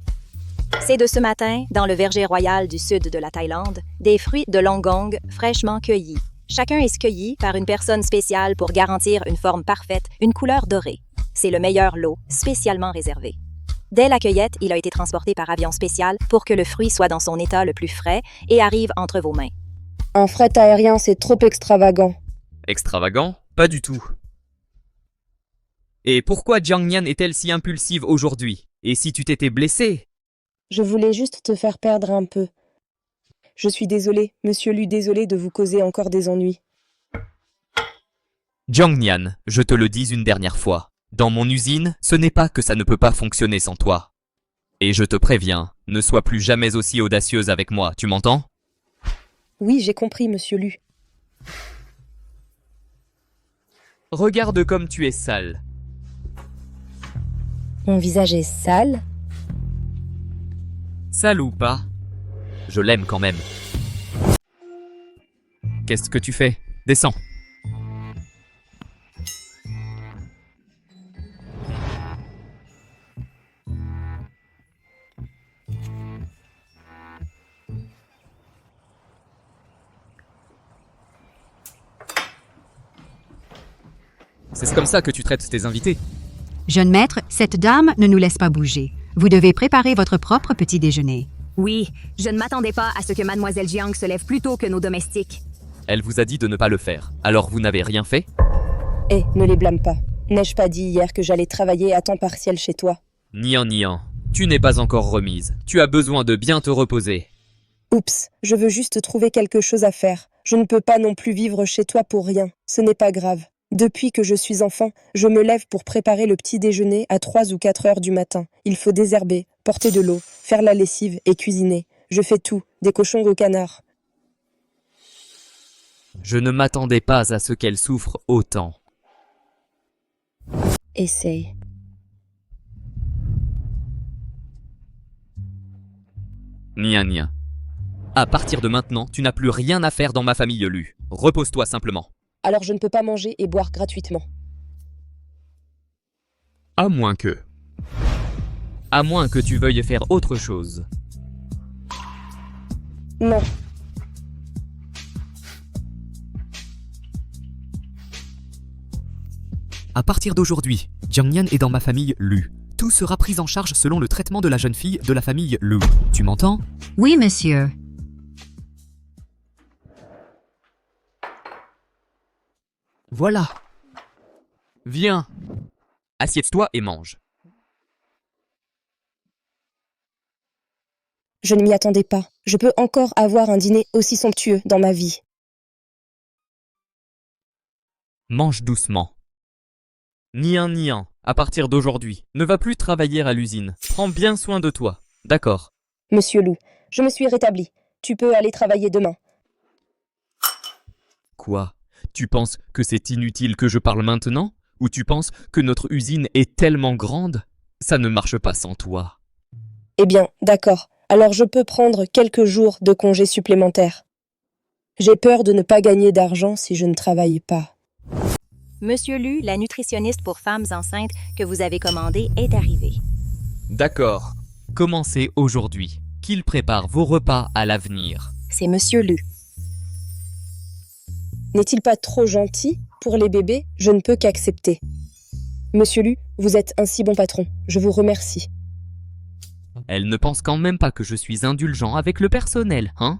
C'est de ce matin, dans le verger royal du sud de la Thaïlande, des fruits de Longong fraîchement cueillis. Chacun est cueilli par une personne spéciale pour garantir une forme parfaite, une couleur dorée. C'est le meilleur lot, spécialement réservé. Dès la cueillette, il a été transporté par avion spécial pour que le fruit soit dans son état le plus frais et arrive entre vos mains. Un fret aérien, c'est trop extravagant. Extravagant? Pas du tout. Et pourquoi Jiang Nian est-elle si impulsive aujourd'hui? Et si tu t'étais blessé? Je voulais juste te faire perdre un peu. Je suis désolé, monsieur Lu, désolé de vous causer encore des ennuis. Jiang Nian, je te le dis une dernière fois. Dans mon usine, ce n'est pas que ça ne peut pas fonctionner sans toi. Et je te préviens, ne sois plus jamais aussi audacieuse avec moi, tu m'entends? Oui, j'ai compris, monsieur Lu. Regarde comme tu es sale. Mon visage est sale? Sale ou pas? Je l'aime quand même. Qu'est-ce que tu fais? Descends. C'est comme ça que tu traites tes invités. Jeune maître, cette dame ne nous laisse pas bouger. Vous devez préparer votre propre petit déjeuner. Oui, je ne m'attendais pas à ce que Mademoiselle Jiang se lève plus tôt que nos domestiques. Elle vous a dit de ne pas le faire. Alors vous n'avez rien fait? Eh, ne les blâme pas. N'ai-je pas dit hier que j'allais travailler à temps partiel chez toi? Nian. Tu n'es pas encore remise. Tu as besoin de bien te reposer. Oups, je veux juste trouver quelque chose à faire. Je ne peux pas non plus vivre chez toi pour rien. Ce n'est pas grave. Depuis que je suis enfant, je me lève pour préparer le petit déjeuner à 3 ou 4 heures du matin. Il faut désherber, porter de l'eau, faire la lessive et cuisiner. Je fais tout, des cochons au canard. Je ne m'attendais pas à ce qu'elle souffre autant. Essaye. Nian. À partir de maintenant, tu n'as plus rien à faire dans ma famille, Lu. Repose-toi simplement. Alors je ne peux pas manger et boire gratuitement. À moins que tu veuilles faire autre chose. Non. À partir d'aujourd'hui, Jiang Nian est dans ma famille Lu. Tout sera pris en charge selon le traitement de la jeune fille de la famille Lu. Tu m'entends? Oui, monsieur. Voilà. Viens. Assieds-toi et mange. Je ne m'y attendais pas. Je peux encore avoir un dîner aussi somptueux dans ma vie. Mange doucement. Nian, à partir d'aujourd'hui, ne va plus travailler à l'usine. Prends bien soin de toi, d'accord? Monsieur Lu, je me suis rétabli. Tu peux aller travailler demain. Quoi? Tu penses que c'est inutile que je parle maintenant? Ou tu penses que notre usine est tellement grande? Ça ne marche pas sans toi. Eh bien, d'accord. Alors je peux prendre quelques jours de congé supplémentaires. J'ai peur de ne pas gagner d'argent si je ne travaille pas. Monsieur Lu, la nutritionniste pour femmes enceintes que vous avez commandée est arrivée. D'accord. Commencez aujourd'hui. Qu'il prépare vos repas à l'avenir. C'est Monsieur Lu. N'est-il pas trop gentil? Pour les bébés, je ne peux qu'accepter. Monsieur Lu, vous êtes un si bon patron. Je vous remercie. Elle ne pense quand même pas que je suis indulgent avec le personnel, hein?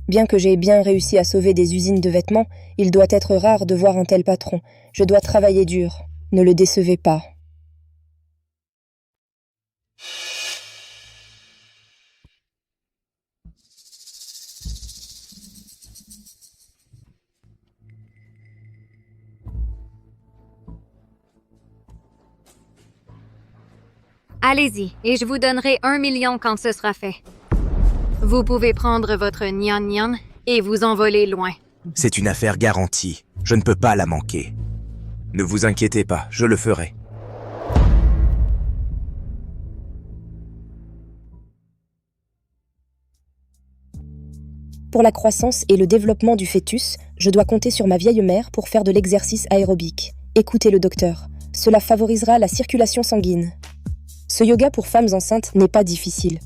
Bien que j'ai bien réussi à sauver des usines de vêtements, il doit être rare de voir un tel patron. Je dois travailler dur. Ne le décevez pas. Allez-y, et je vous donnerai 1 million quand ce sera fait. Vous pouvez prendre votre Nian et vous envoler loin. C'est une affaire garantie. Je ne peux pas la manquer. Ne vous inquiétez pas, je le ferai. Pour la croissance et le développement du fœtus, je dois compter sur ma vieille mère pour faire de l'exercice aérobique. Écoutez le docteur. Cela favorisera la circulation sanguine. Ce yoga pour femmes enceintes n'est pas difficile.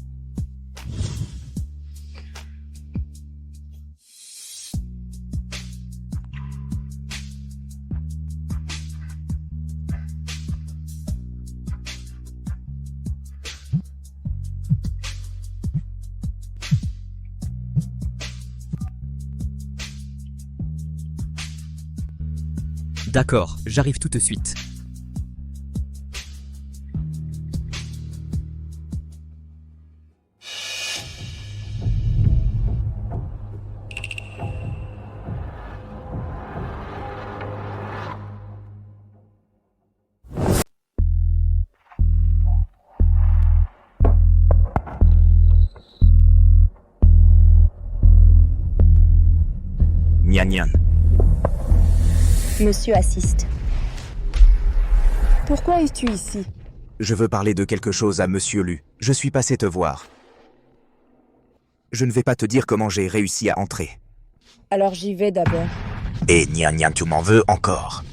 D'accord, j'arrive tout de suite. Nian. Monsieur assiste. Pourquoi es-tu ici? Je veux parler de quelque chose à Monsieur Lu. Je suis passé te voir. Je ne vais pas te dire comment j'ai réussi à entrer. Alors j'y vais d'abord. Et Nian, tu m'en veux encore?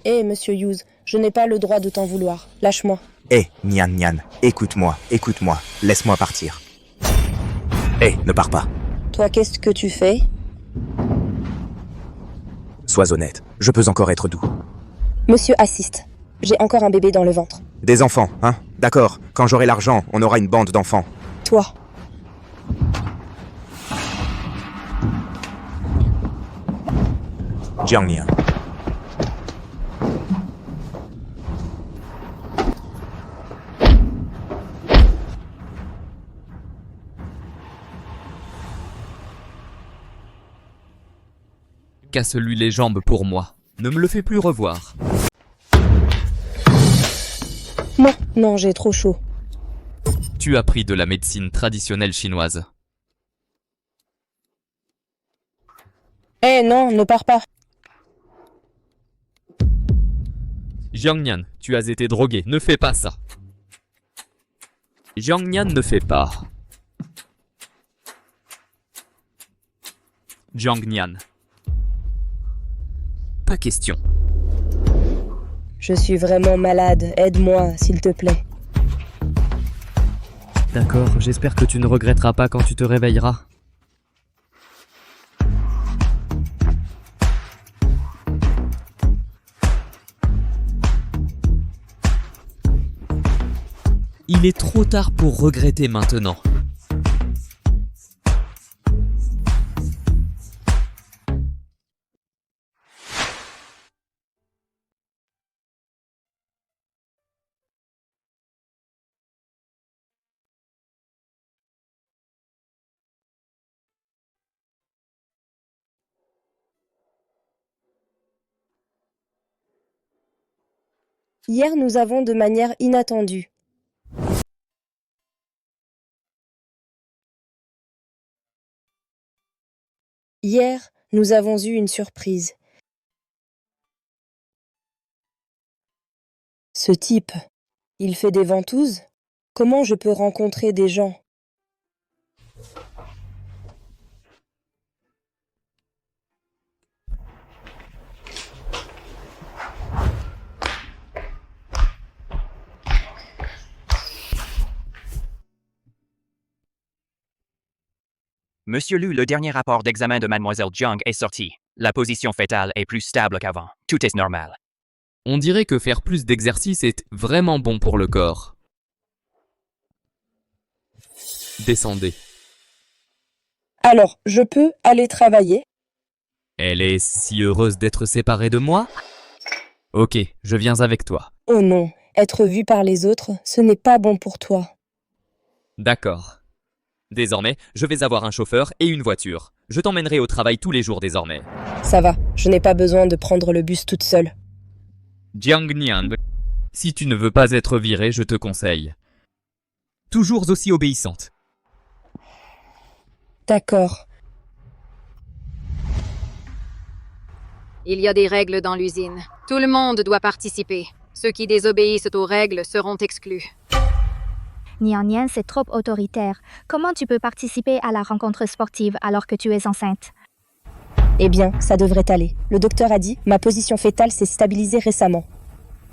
Eh, Monsieur Hughes, je n'ai pas le droit de t'en vouloir. Lâche-moi. Eh, Nian, écoute-moi, laisse-moi partir. Eh, ne pars pas. Toi, qu'est-ce que tu fais? Sois honnête, je peux encore être doux. Monsieur assiste. J'ai encore un bébé dans le ventre. Des enfants, hein? D'accord, quand j'aurai l'argent, on aura une bande d'enfants. Toi, Jiang Nian. Casse-lui les jambes pour moi. Ne me le fais plus revoir. Non, non, j'ai trop chaud. Tu as pris de la médecine traditionnelle chinoise. Eh non, ne pars pas. Jiang Nian, tu as été drogué. Ne fais pas ça. Jiang Nian ne fait pas. Jiang Nian. Pas question. Je suis vraiment malade. Aide-moi, s'il te plaît. D'accord, j'espère que tu ne regretteras pas quand tu te réveilleras. Il est trop tard pour regretter maintenant. Hier, nous avons de manière inattendue. Hier, nous avons eu une surprise. Ce type, il fait des ventouses? Comment je peux rencontrer des gens? Monsieur Lu, le dernier rapport d'examen de Mademoiselle Jiang est sorti. La position fœtale est plus stable qu'avant. Tout est normal. On dirait que faire plus d'exercice est vraiment bon pour le corps. Descendez. Alors, je peux aller travailler? Elle est si heureuse d'être séparée de moi. Ok, je viens avec toi. Oh non, être vu par les autres, ce n'est pas bon pour toi. D'accord. Désormais, je vais avoir un chauffeur et une voiture. Je t'emmènerai au travail tous les jours désormais. Ça va, je n'ai pas besoin de prendre le bus toute seule. Jiang Nian, si tu ne veux pas être virée, je te conseille. Toujours aussi obéissante. D'accord. Il y a des règles dans l'usine. Tout le monde doit participer. Ceux qui désobéissent aux règles seront exclus. Nian Nian, c'est trop autoritaire. Comment tu peux participer à la rencontre sportive alors que tu es enceinte? Eh bien, ça devrait aller. Le docteur a dit, ma position fœtale s'est stabilisée récemment.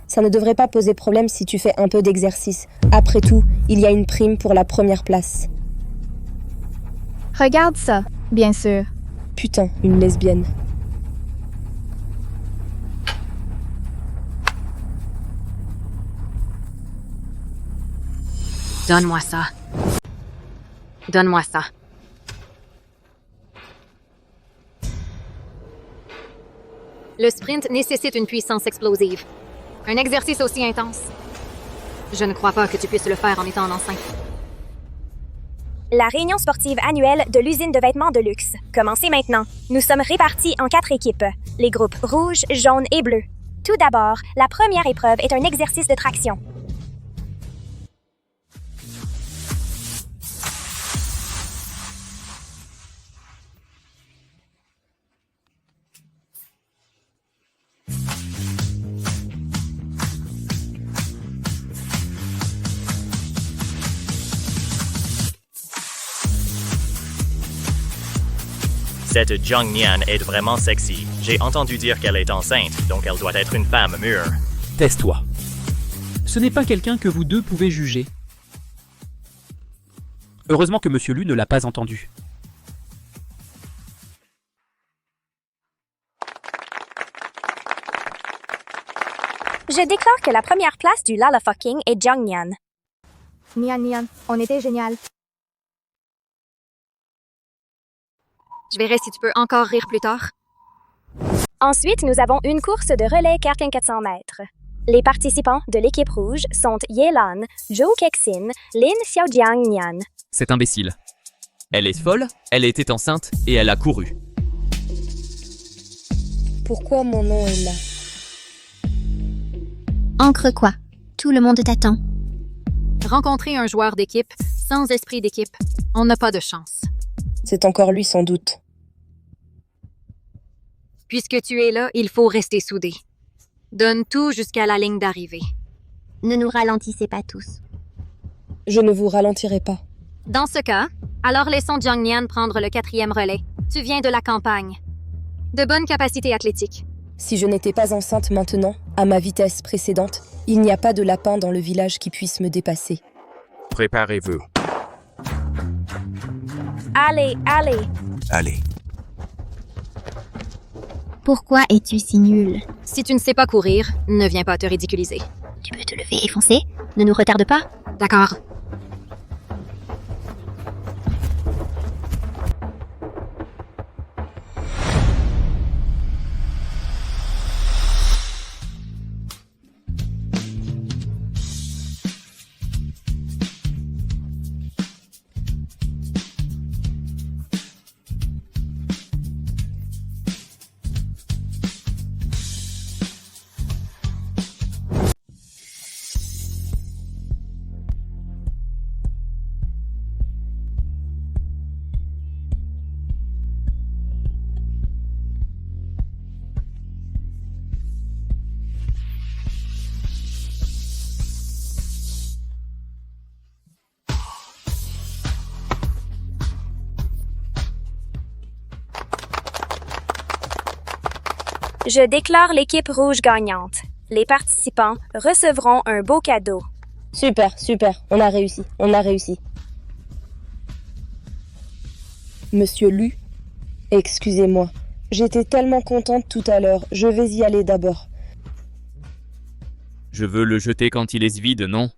Ça ne devrait pas poser problème si tu fais un peu d'exercice. Après tout, il y a une prime pour la première place. Regarde ça, bien sûr. Putain, une lesbienne. Donne-moi ça. Donne-moi ça. Le sprint nécessite une puissance explosive. Un exercice aussi intense. Je ne crois pas que tu puisses le faire en étant enceinte. La réunion sportive annuelle de l'usine de vêtements de luxe. Commencez maintenant. Nous sommes répartis en 4 équipes. Les groupes rouge, jaune et bleu. Tout d'abord, la première épreuve est un exercice de traction. Cette Jiang Nian est vraiment sexy. J'ai entendu dire qu'elle est enceinte, donc elle doit être une femme mûre. Tais-toi. Ce n'est pas quelqu'un que vous deux pouvez juger. Heureusement que Monsieur Lu ne l'a pas entendu. Je déclare que la première place du Lala Fucking est Jiang Nian. Nian Nian, on était génial. Je verrai si tu peux encore rire plus tard. Ensuite, nous avons une course de relais karting 400 mètres. Les participants de l'équipe rouge sont Yelan, Zhou Kexin, Lin Xiaojiang Nian. C'est imbécile. Elle est folle, elle était enceinte et elle a couru. Pourquoi mon nom est là? Encre quoi? Tout le monde t'attend. Rencontrer un joueur d'équipe sans esprit d'équipe, on n'a pas de chance. C'est encore lui sans doute. Puisque tu es là, il faut rester soudé. Donne tout jusqu'à la ligne d'arrivée. Ne nous ralentissez pas tous. Je ne vous ralentirai pas. Dans ce cas, alors laissons Jiang Nian prendre le 4e relais. Tu viens de la campagne. De bonnes capacités athlétiques. Si je n'étais pas enceinte maintenant, à ma vitesse précédente, il n'y a pas de lapin dans le village qui puisse me dépasser. Préparez-vous. Allez, allez. Allez. Pourquoi es-tu si nul? Si tu ne sais pas courir, ne viens pas te ridiculiser. Tu peux te lever et foncer? Ne nous retarde pas. D'accord. Je déclare l'équipe rouge gagnante. Les participants recevront un beau cadeau. Super, super, on a réussi, on a réussi. Monsieur Lu, excusez-moi, j'étais tellement contente tout à l'heure, je vais y aller d'abord. Je veux le jeter quand il est vide, non?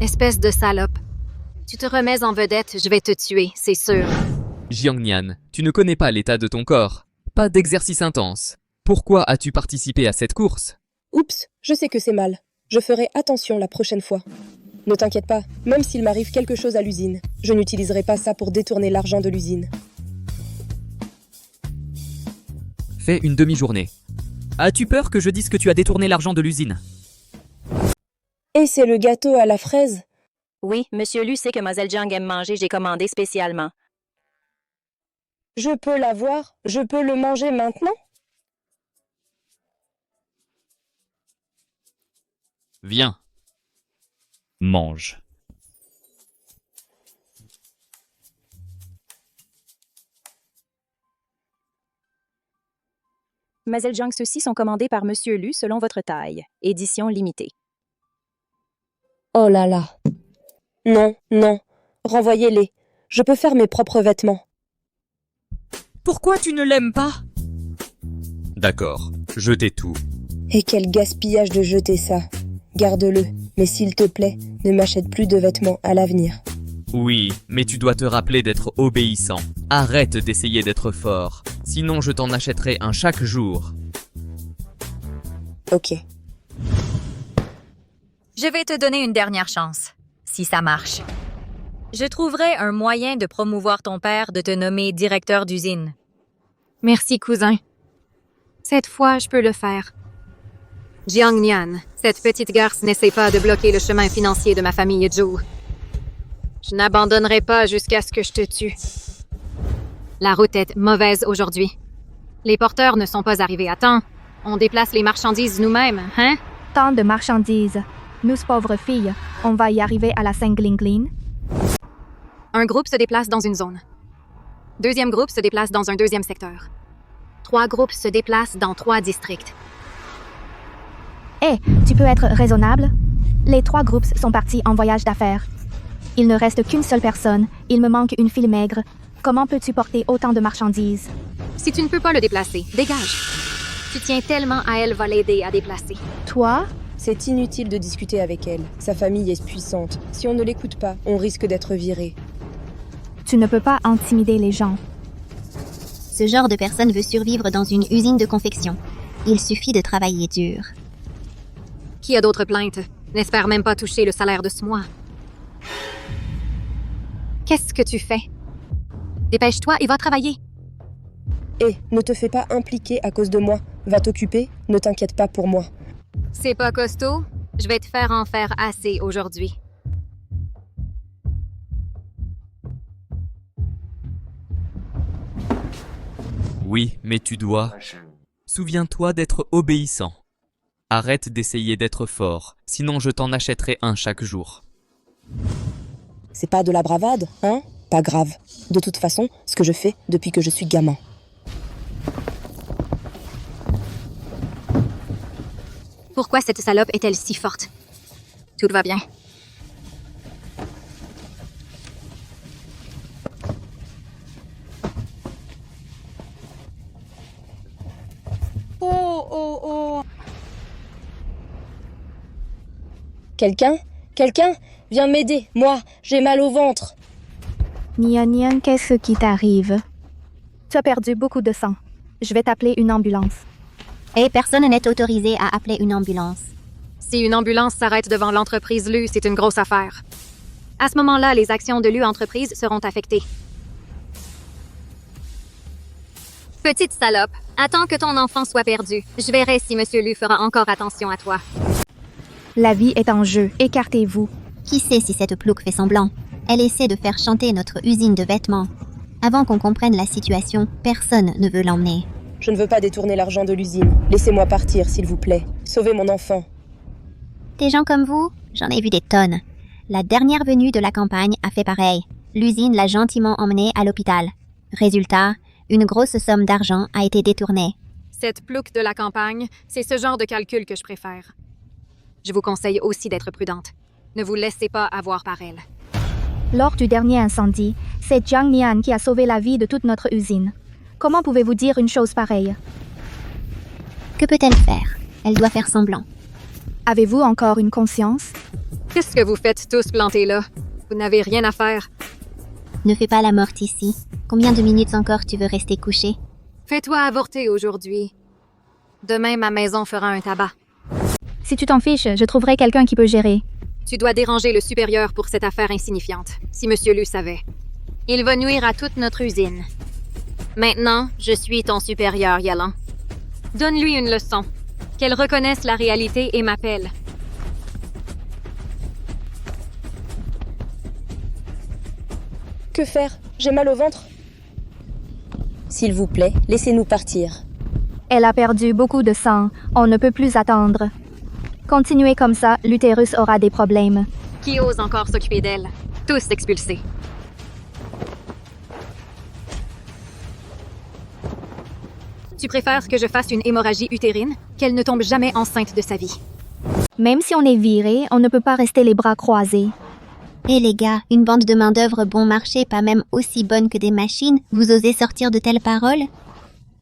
Espèce de salope. Tu te remets en vedette, je vais te tuer, c'est sûr. Jiang Nian, tu ne connais pas l'état de ton corps. Pas d'exercice intense. Pourquoi as-tu participé à cette course? Oups, je sais que c'est mal. Je ferai attention la prochaine fois. Ne t'inquiète pas, même s'il m'arrive quelque chose à l'usine, je n'utiliserai pas ça pour détourner l'argent de l'usine. Fais une demi-journée. As-tu peur que je dise que tu as détourné l'argent de l'usine? Et c'est le gâteau à la fraise? Oui, Monsieur Lu sait que Mlle Jiang aime manger, j'ai commandé spécialement. Je peux l'avoir? Je peux le manger maintenant? Viens. Mange. Mlle Jiang, ceux-ci sont commandés par Monsieur Lu selon votre taille. Édition limitée. Oh là là. Non, non. Renvoyez-les. Je peux faire mes propres vêtements. Pourquoi tu ne l'aimes pas? D'accord, jetez tout. Et quel gaspillage de jeter ça. Garde-le, mais s'il te plaît, ne m'achète plus de vêtements à l'avenir. Oui, mais tu dois te rappeler d'être obéissant. Arrête d'essayer d'être fort. Sinon, je t'en achèterai un chaque jour. Ok. Je vais te donner une dernière chance, si ça marche. Je trouverai un moyen de promouvoir ton père de te nommer directeur d'usine. Merci, cousin. Cette fois, je peux le faire. Jiang Nian, cette petite garce n'essaie pas de bloquer le chemin financier de ma famille Zhou. Je n'abandonnerai pas jusqu'à ce que je te tue. La route est mauvaise aujourd'hui. Les porteurs ne sont pas arrivés à temps. On déplace les marchandises nous-mêmes, hein? Tant de marchandises. Nous, pauvres filles, on va y arriver à la Saint-Gling-Gling. Un groupe se déplace dans une zone. Deuxième groupe se déplace dans un deuxième secteur. 3 groupes se déplacent dans 3 districts. Hé, tu peux être raisonnable? Les 3 groupes sont partis en voyage d'affaires. Il ne reste qu'une seule personne. Il me manque une fille maigre. Comment peux-tu porter autant de marchandises? Si tu ne peux pas le déplacer, dégage. Tu tiens tellement à elle va l'aider à déplacer. Toi? C'est inutile de discuter avec elle. Sa famille est puissante. Si on ne l'écoute pas, on risque d'être viré. Tu ne peux pas intimider les gens. Ce genre de personne veut survivre dans une usine de confection. Il suffit de travailler dur. Qui a d'autres plaintes? N'espère même pas toucher le salaire de ce mois. Qu'est-ce que tu fais? Dépêche-toi et va travailler. Hé, ne te fais pas impliquer à cause de moi. Va t'occuper, ne t'inquiète pas pour moi. C'est pas costaud? Je vais te faire en faire assez aujourd'hui. Oui, mais tu dois. Souviens-toi d'être obéissant. Arrête d'essayer d'être fort, sinon je t'en achèterai un chaque jour. C'est pas de la bravade, hein? Pas grave. De toute façon, ce que je fais depuis que je suis gamin. Pourquoi cette salope est-elle si forte? Tout va bien. Oh. Quelqu'un? Viens m'aider, moi, j'ai mal au ventre. Nian Nian, qu'est-ce qui t'arrive? Tu as perdu beaucoup de sang. Je vais t'appeler une ambulance. Et personne n'est autorisé à appeler une ambulance. Si une ambulance s'arrête devant l'entreprise Lu, c'est une grosse affaire. À ce moment-là, les actions de Lu Entreprise seront affectées. Petite salope, attends que ton enfant soit perdu. Je verrai si Monsieur Lu fera encore attention à toi. La vie est en jeu, écartez-vous. Qui sait si cette plouc fait semblant? Elle essaie de faire chanter notre usine de vêtements. Avant qu'on comprenne la situation, personne ne veut l'emmener. Je ne veux pas détourner l'argent de l'usine. Laissez-moi partir, s'il vous plaît. Sauvez mon enfant. Des gens comme vous, j'en ai vu des tonnes. La dernière venue de la campagne a fait pareil. L'usine l'a gentiment emmené à l'hôpital. Résultat, une grosse somme d'argent a été détournée. Cette plouc de la campagne, c'est ce genre de calcul que je préfère. Je vous conseille aussi d'être prudente. Ne vous laissez pas avoir par elle. Lors du dernier incendie, c'est Jiang Nian qui a sauvé la vie de toute notre usine. Comment pouvez-vous dire une chose pareille? Que peut-elle faire? Elle doit faire semblant. Avez-vous encore une conscience? Qu'est-ce que vous faites tous plantés là? Vous n'avez rien à faire. Ne fais pas la morte ici. Combien de minutes encore tu veux rester couché? Fais-toi avorter aujourd'hui. Demain, ma maison fera un tabac. Si tu t'en fiches, je trouverai quelqu'un qui peut gérer. Tu dois déranger le supérieur pour cette affaire insignifiante, si Monsieur Lu savait. Il va nuire à toute notre usine. Maintenant, je suis ton supérieur, Yalan. Donne-lui une leçon. Qu'elle reconnaisse la réalité et m'appelle. Que faire? J'ai mal au ventre. S'il vous plaît, laissez-nous partir. Elle a perdu beaucoup de sang. On ne peut plus attendre. Continuez comme ça, l'utérus aura des problèmes. Qui ose encore s'occuper d'elle? Tous expulsés. Tu préfères que je fasse une hémorragie utérine, qu'elle ne tombe jamais enceinte de sa vie? Même si on est viré, on ne peut pas rester les bras croisés. Et les gars, une bande de main-d'œuvre bon marché, pas même aussi bonne que des machines, vous osez sortir de telles paroles?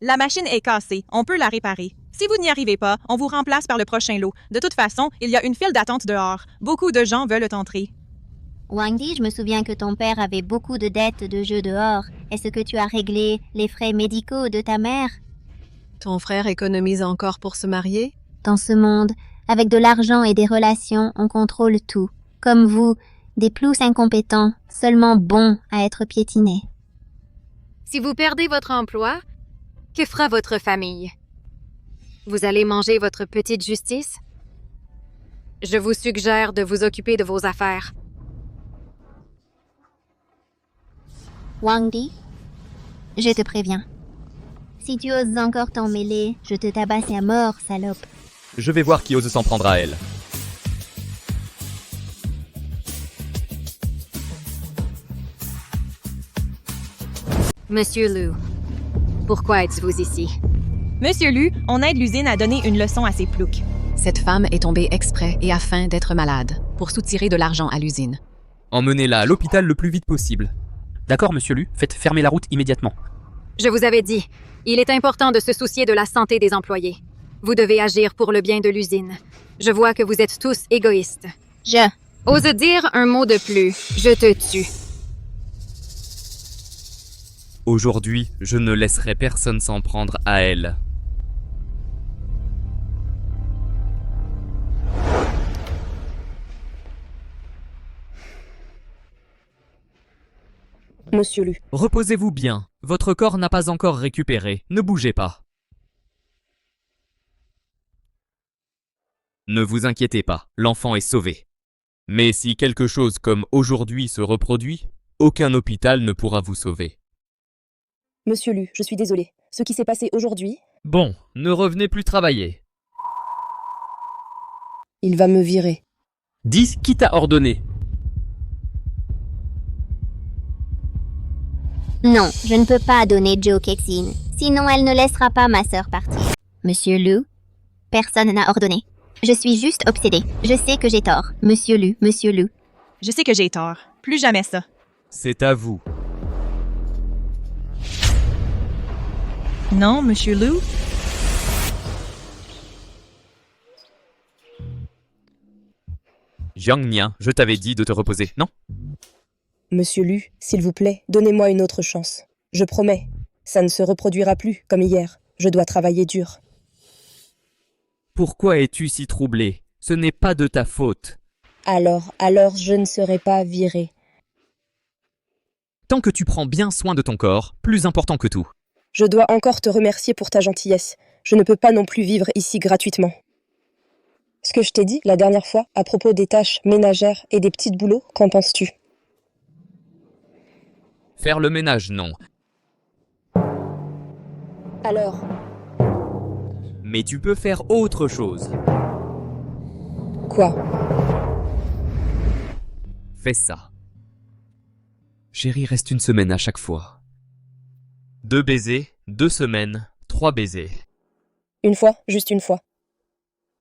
La machine est cassée. On peut la réparer. Si vous n'y arrivez pas, on vous remplace par le prochain lot. De toute façon, il y a une file d'attente dehors. Beaucoup de gens veulent entrer. Wang Di, je me souviens que ton père avait beaucoup de dettes de jeux dehors. Est-ce que tu as réglé les frais médicaux de ta mère? Ton frère économise encore pour se marier? Dans ce monde, avec de l'argent et des relations, on contrôle tout. Comme vous, des ploucs incompétents, seulement bons à être piétinés. Si vous perdez votre emploi, que fera votre famille? Vous allez manger votre petite justice? Je vous suggère de vous occuper de vos affaires. Wang Di, je te préviens. Si tu oses encore t'en mêler, je te tabasse à mort, salope. Je vais voir qui ose s'en prendre à elle. Monsieur Lu, pourquoi êtes-vous ici? Monsieur Lu, on aide l'usine à donner une leçon à ses ploucs. Cette femme est tombée exprès et afin d'être malade, pour soutirer de l'argent à l'usine. Emmenez-la à l'hôpital le plus vite possible. D'accord, monsieur Lu, faites fermer la route immédiatement. Je vous avais dit, il est important de se soucier de la santé des employés. Vous devez agir pour le bien de l'usine. Je vois que vous êtes tous égoïstes. Ose dire un mot de plus, je te tue. Aujourd'hui, je ne laisserai personne s'en prendre à elle. Monsieur Lu. Reposez-vous bien. Votre corps n'a pas encore récupéré. Ne bougez pas. Ne vous inquiétez pas, l'enfant est sauvé. Mais si quelque chose comme aujourd'hui se reproduit, aucun hôpital ne pourra vous sauver. Monsieur Lu, je suis désolée. Ce qui s'est passé aujourd'hui, Bon, ne revenez plus travailler. il va me virer. 10. Qui t'a ordonné? Non, je ne peux pas donner Joe Kexin. Sinon, elle ne laissera pas ma sœur partir. Monsieur Lu, personne n'a ordonné. Je suis juste obsédée. Je sais que j'ai tort. Monsieur Lu, Monsieur Lu. Je sais que j'ai tort. Plus jamais ça. C'est à vous. Non, Monsieur Lu? Jiang Nian, je t'avais dit de te reposer, non? Monsieur Lu, s'il vous plaît, donnez-moi une autre chance. Je promets, ça ne se reproduira plus comme hier. Je dois travailler dur. Pourquoi es-tu si troublé? Ce n'est pas de ta faute. Alors, je ne serai pas virée. Tant que tu prends bien soin de ton corps, plus important que tout. Je dois encore te remercier pour ta gentillesse. Je ne peux pas non plus vivre ici gratuitement. Ce que je t'ai dit la dernière fois à propos des tâches ménagères et des petits boulots, qu'en penses-tu? Faire le ménage, non. Alors, Mais tu peux faire autre chose. quoi? Fais ça. Chérie, reste une semaine à chaque fois. 2 baisers, 2 semaines, 3 baisers. Une fois, juste une fois.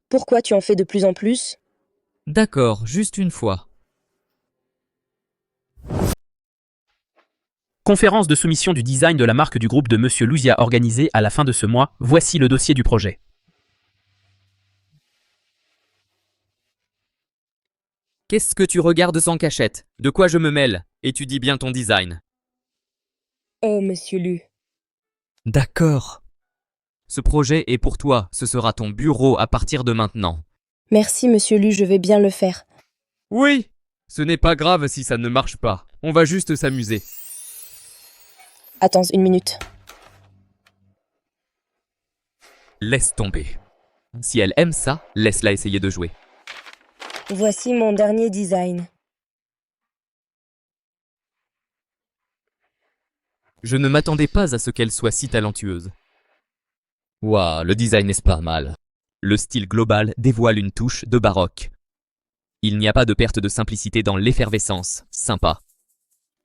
Pourquoi tu en fais de plus en plus? D'accord, juste une fois. Conférence de soumission du design de la marque du groupe de Monsieur Luzia organisée à la fin de ce mois. Voici le dossier du projet. Qu'est-ce que tu regardes sans cachette? De quoi je me mêle? Étudie bien ton design. Oh, Monsieur Lu. D'accord. Ce projet est pour toi, ce sera ton bureau à partir de maintenant. Merci, Monsieur Lu, je vais bien le faire. Oui, ce n'est pas grave si ça ne marche pas. On va juste s'amuser. Attends une minute. Laisse tomber. Si elle aime ça, laisse-la essayer de jouer. Voici mon dernier design. Je ne m'attendais pas à ce qu'elle soit si talentueuse. Waouh, le design est pas mal. Le style global dévoile une touche de baroque. Il n'y a pas de perte de simplicité dans l'effervescence, sympa.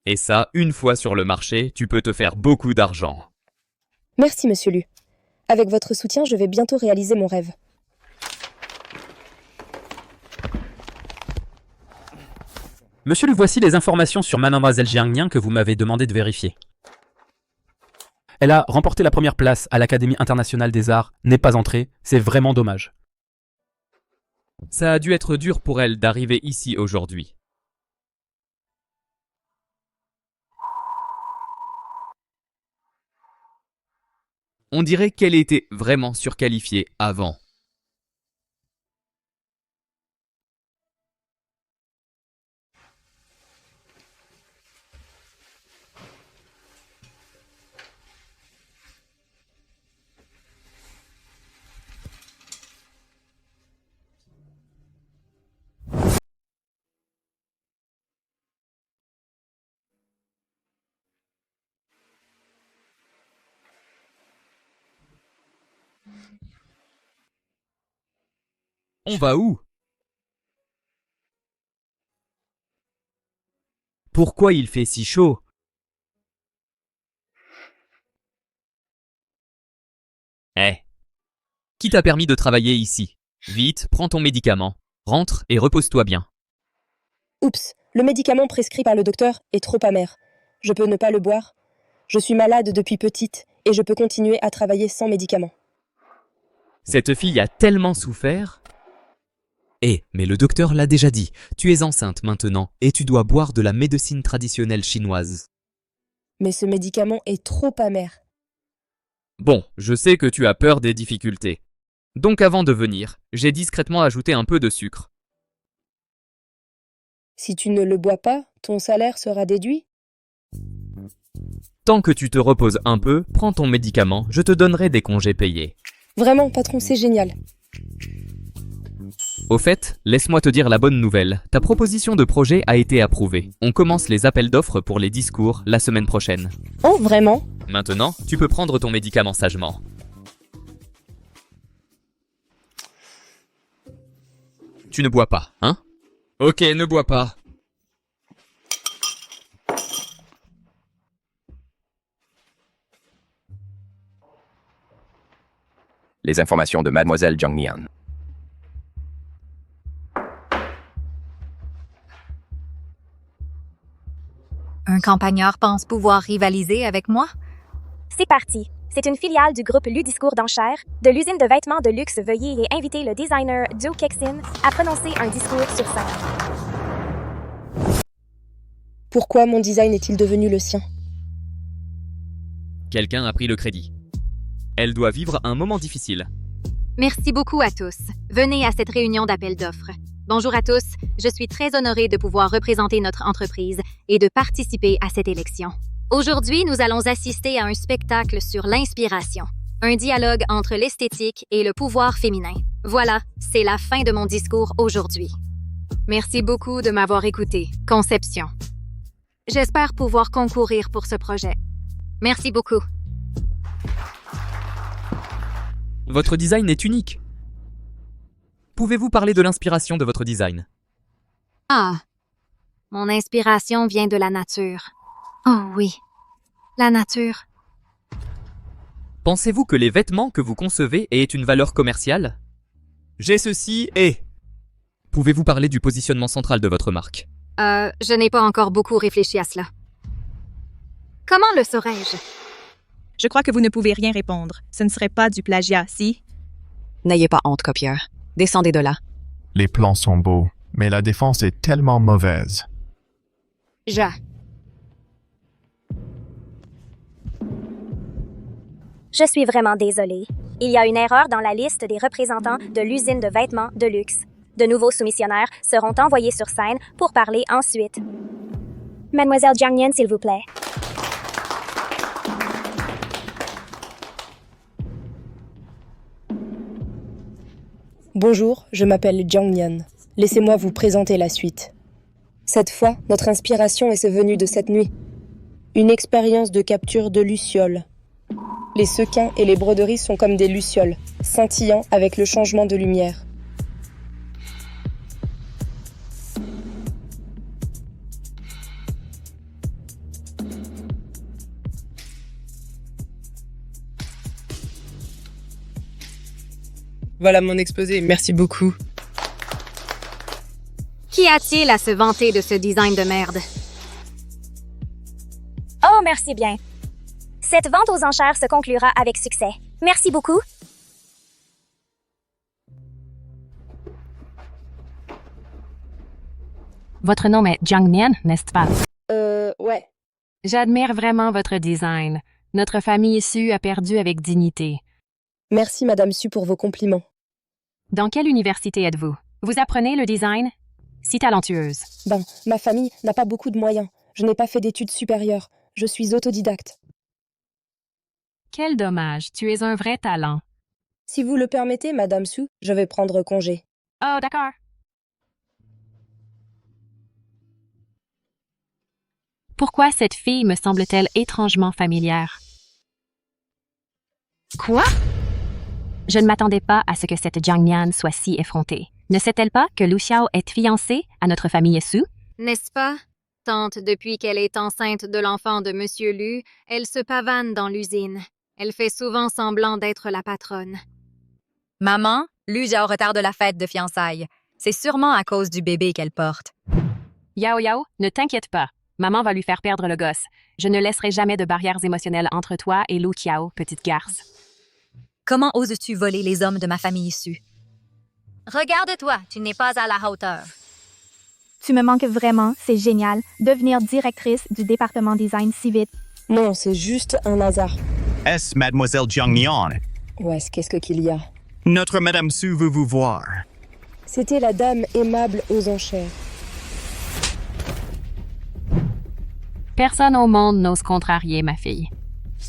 Et ça, une fois sur le marché, tu peux te faire beaucoup d'argent. Merci, Monsieur Lu. Avec votre soutien, je vais bientôt réaliser mon rêve. Monsieur Lu, voici les informations sur Mademoiselle Jiang Nian que vous m'avez demandé de vérifier. Elle a remporté la première place à l'Académie internationale des arts, n'est pas entrée, c'est vraiment dommage. Ça a dû être dur pour elle d'arriver ici aujourd'hui. On dirait qu'elle était vraiment surqualifiée avant. On va où? Pourquoi il fait si chaud? Qui t'a permis de travailler ici? Vite, prends ton médicament, rentre et repose-toi bien. Oups, le médicament prescrit par le docteur est trop amer. Je peux ne pas le boire. Je suis malade depuis petite et je peux continuer à travailler sans médicament. Cette fille a tellement souffert. Mais le docteur l'a déjà dit, tu es enceinte maintenant et tu dois boire de la médecine traditionnelle chinoise. Mais ce médicament est trop amer. Bon, je sais que tu as peur des difficultés. Donc avant de venir, j'ai discrètement ajouté un peu de sucre. Si tu ne le bois pas, ton salaire sera déduit? Tant que tu te reposes un peu, prends ton médicament, je te donnerai des congés payés. Vraiment, patron, c'est génial. Au fait, laisse-moi te dire la bonne nouvelle. Ta proposition de projet a été approuvée. On commence les appels d'offres pour les discours la semaine prochaine. Oh, vraiment? Maintenant, tu peux prendre ton médicament sagement. Tu ne bois pas, hein? Ok, ne bois pas. Les informations de Mademoiselle Jung Nian. Un campagnard pense pouvoir rivaliser avec moi? C'est parti. C'est une filiale du groupe Ludiscours d'enchères, de l'usine de vêtements de luxe. Veuillez inviter le designer Joe Kexin à prononcer un discours sur scène. Pourquoi mon design est-il devenu le sien? Quelqu'un a pris le crédit. Elle doit vivre un moment difficile. Merci beaucoup à tous. Venez à cette réunion d'appel d'offres. Bonjour à tous. Je suis très honorée de pouvoir représenter notre entreprise et de participer à cette élection. Aujourd'hui, nous allons assister à un spectacle sur l'inspiration, un dialogue entre l'esthétique et le pouvoir féminin. Voilà, c'est la fin de mon discours aujourd'hui. Merci beaucoup de m'avoir écouté. Conception. J'espère pouvoir concourir pour ce projet. Merci beaucoup. Votre design est unique. Pouvez-vous parler de l'inspiration de votre design? Ah, mon inspiration vient de la nature. Oh oui, la nature. Pensez-vous que les vêtements que vous concevez aient une valeur commerciale? J'ai ceci et... Pouvez-vous parler du positionnement central de votre marque? Je n'ai pas encore beaucoup réfléchi à cela. Comment le saurais-je? Je crois que vous ne pouvez rien répondre. Ce ne serait pas du plagiat, si? N'ayez pas honte, copieur. Descendez de là. Les plans sont beaux, mais la défense est tellement mauvaise. Je suis vraiment désolée. Il y a une erreur dans la liste des représentants de l'usine de vêtements de luxe. De nouveaux soumissionnaires seront envoyés sur scène pour parler ensuite. Mademoiselle Jung Nian, s'il vous plaît. Bonjour, je m'appelle Jung Nian. Laissez-moi vous présenter la suite. Cette fois, notre inspiration est venue de cette nuit. Une expérience de capture de lucioles. Les sequins et les broderies sont comme des lucioles, scintillant avec le changement de lumière. Voilà mon exposé, merci beaucoup. Qu'y a-t-il à se vanter de ce design de merde? Oh, merci bien. Cette vente aux enchères se conclura avec succès. Merci beaucoup. Votre nom est Jung Nian, n'est-ce pas? Ouais. J'admire vraiment votre design. Notre famille issue a perdu avec dignité. Merci, Madame Su, pour vos compliments. Dans quelle université êtes-vous? Vous apprenez le design? Si talentueuse. Ma famille n'a pas beaucoup de moyens. Je n'ai pas fait d'études supérieures. Je suis autodidacte. Quel dommage, tu es un vrai talent. Si vous le permettez, Madame Su, je vais prendre congé. Oh, d'accord. Pourquoi cette fille me semble-t-elle étrangement familière? Quoi? Je ne m'attendais pas à ce que cette Jung Nian soit si effrontée. Ne sait-elle pas que Lu Xiao est fiancée à notre famille Su? N'est-ce pas? Tante, depuis qu'elle est enceinte de l'enfant de Monsieur Lu, elle se pavane dans l'usine. Elle fait souvent semblant d'être la patronne. Maman, Lu est en retard de la fête de fiançailles. C'est sûrement à cause du bébé qu'elle porte. Yao Yao, ne t'inquiète pas. Maman va lui faire perdre le gosse. Je ne laisserai jamais de barrières émotionnelles entre toi et Lu Qiao, petite garce. Comment oses-tu voler les hommes de ma famille issue? Regarde-toi, tu n'es pas à la hauteur. Tu me manques vraiment, c'est génial. Devenir directrice du département design si vite. Non, c'est juste un hasard. Est-ce Mademoiselle Jiang Nian? Qu'est-ce qu'il y a? Notre Madame Su veut vous voir. C'était la dame aimable aux enchères. Personne au monde n'ose contrarier ma fille.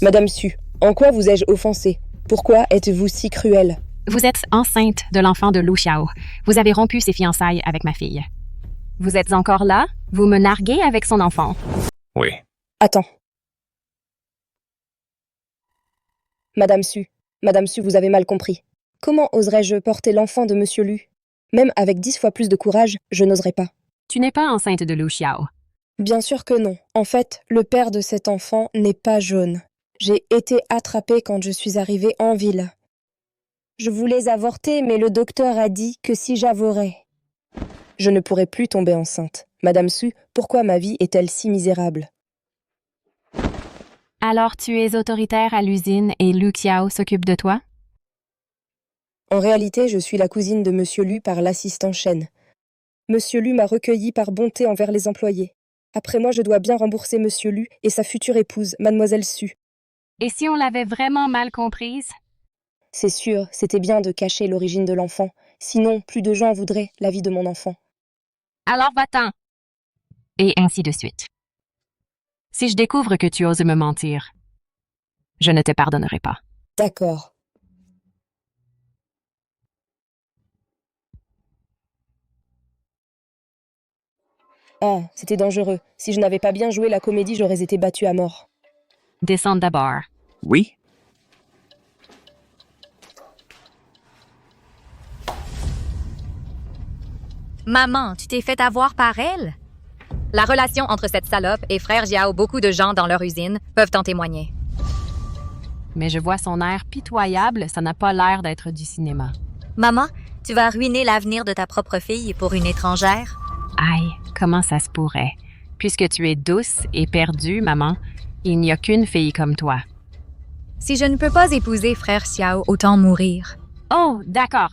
Madame Su, en quoi vous ai-je offensé? Pourquoi êtes-vous si cruelle? Vous êtes enceinte de l'enfant de Lu Xiao. Vous avez rompu ses fiançailles avec ma fille. Vous êtes encore là? Vous me narguez avec son enfant. Oui. Attends. Madame Su, vous avez mal compris. Comment oserais-je porter l'enfant de Monsieur Lu? Même avec 10 fois plus de courage, je n'oserais pas. Tu n'es pas enceinte de Lu Xiao. Bien sûr que non. En fait, le père de cet enfant n'est pas jaune. J'ai été attrapée quand je suis arrivée en ville. Je voulais avorter, mais le docteur a dit que si j'avouerais, je ne pourrais plus tomber enceinte. Madame Su, pourquoi ma vie est-elle si misérable? Alors tu es autoritaire à l'usine et Lu Xiao s'occupe de toi? En réalité, je suis la cousine de Monsieur Lu par l'assistant Chen. Monsieur Lu m'a recueillie par bonté envers les employés. Après moi, je dois bien rembourser Monsieur Lu et sa future épouse, Mademoiselle Su. Et si on l'avait vraiment mal comprise? C'est sûr, c'était bien de cacher l'origine de l'enfant. Sinon, plus de gens voudraient la vie de mon enfant. Alors va-t'en. Et ainsi de suite. Si je découvre que tu oses me mentir, je ne te pardonnerai pas. D'accord. Ah, c'était dangereux. Si je n'avais pas bien joué la comédie, j'aurais été battue à mort. Descends d'abord. Oui? Maman, tu t'es fait avoir par elle? La relation entre cette salope et frère Jiao, beaucoup de gens dans leur usine peuvent en témoigner. Mais je vois son air pitoyable, ça n'a pas l'air d'être du cinéma. Maman, tu vas ruiner l'avenir de ta propre fille pour une étrangère? Aïe, comment ça se pourrait? Puisque tu es douce et perdue, maman, il n'y a qu'une fille comme toi. Si je ne peux pas épouser frère Xiao, autant mourir. Oh, d'accord.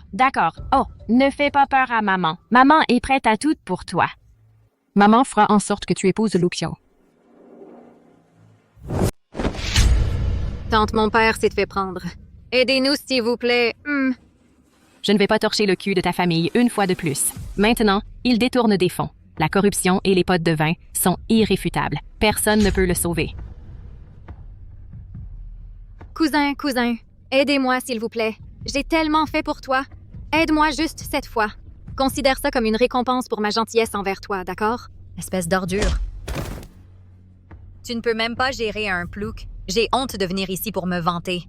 Oh, ne fais pas peur à maman. Maman est prête à tout pour toi. Maman fera en sorte que tu épouses Lu Xiao. Tante, mon père s'est fait prendre. Aidez-nous, s'il vous plaît. Je ne vais pas torcher le cul de ta famille une fois de plus. Maintenant, il détourne des fonds. La corruption et les potes de vin sont irréfutables. Personne ne peut le sauver. Cousin, aidez-moi, s'il vous plaît. J'ai tellement fait pour toi. Aide-moi juste cette fois. Considère ça comme une récompense pour ma gentillesse envers toi, d'accord? Espèce d'ordure. Tu ne peux même pas gérer un plouc. J'ai honte de venir ici pour me vanter.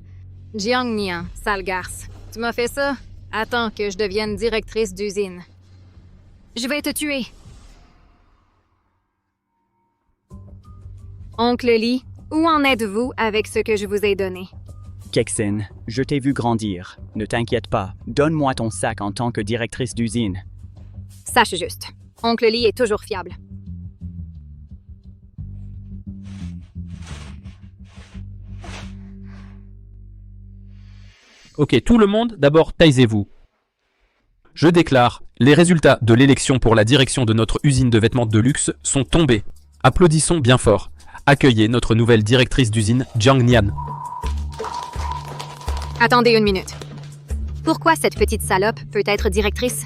Jiang Nian, sale garce. Tu m'as fait ça? Attends que je devienne directrice d'usine. Je vais te tuer. Oncle Lee, où en êtes-vous avec ce que je vous ai donné? Kexen, je t'ai vu grandir. Ne t'inquiète pas, donne-moi ton sac en tant que directrice d'usine. Sache juste, Oncle Lee est toujours fiable. Ok, tout le monde, d'abord taisez-vous. Je déclare, les résultats de l'élection pour la direction de notre usine de vêtements de luxe sont tombés. Applaudissons bien fort. Accueillez notre nouvelle directrice d'usine, Jiang Nian. Attendez une minute. Pourquoi cette petite salope peut être directrice?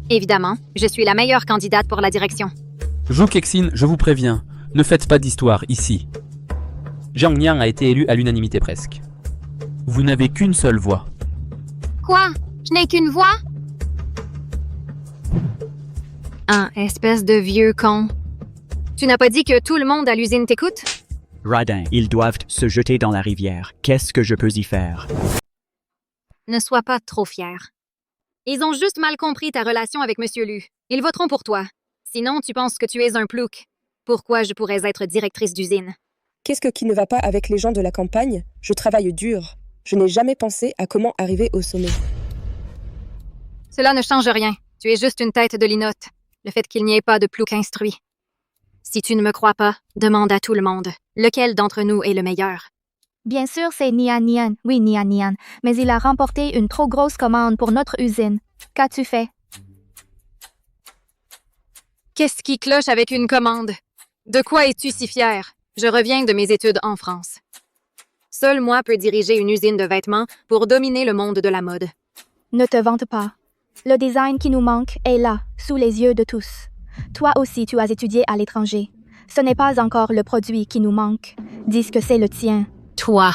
Évidemment, je suis la meilleure candidate pour la direction. Zhou Kexin, je vous préviens, ne faites pas d'histoire ici. Jiang Nian a été élu à l'unanimité presque. Vous n'avez qu'une seule voix. Quoi? Je n'ai qu'une voix? Ah, espèce de vieux con. Tu n'as pas dit que tout le monde à l'usine t'écoute? Radin, ils doivent se jeter dans la rivière. Qu'est-ce que je peux y faire? Ne sois pas trop fier. Ils ont juste mal compris ta relation avec Monsieur Lu. Ils voteront pour toi. Sinon, tu penses que tu es un plouc. Pourquoi je pourrais être directrice d'usine? Qu'est-ce qui ne va pas avec les gens de la campagne? Je travaille dur. Je n'ai jamais pensé à comment arriver au sommet. Cela ne change rien. Tu es juste une tête de linotte. Le fait qu'il n'y ait pas de plouc instruit. Si tu ne me crois pas, demande à tout le monde. Lequel d'entre nous est le meilleur? Bien sûr, c'est Nian Nian. Oui, Nian Nian. Mais il a remporté une trop grosse commande pour notre usine. Qu'as-tu fait? Qu'est-ce qui cloche avec une commande? De quoi es-tu si fier? Je reviens de mes études en France. Seul moi peux diriger une usine de vêtements pour dominer le monde de la mode. Ne te vante pas. Le design qui nous manque est là, sous les yeux de tous. Toi aussi, tu as étudié à l'étranger. Ce n'est pas encore le produit qui nous manque. Dis que c'est le tien. Toi.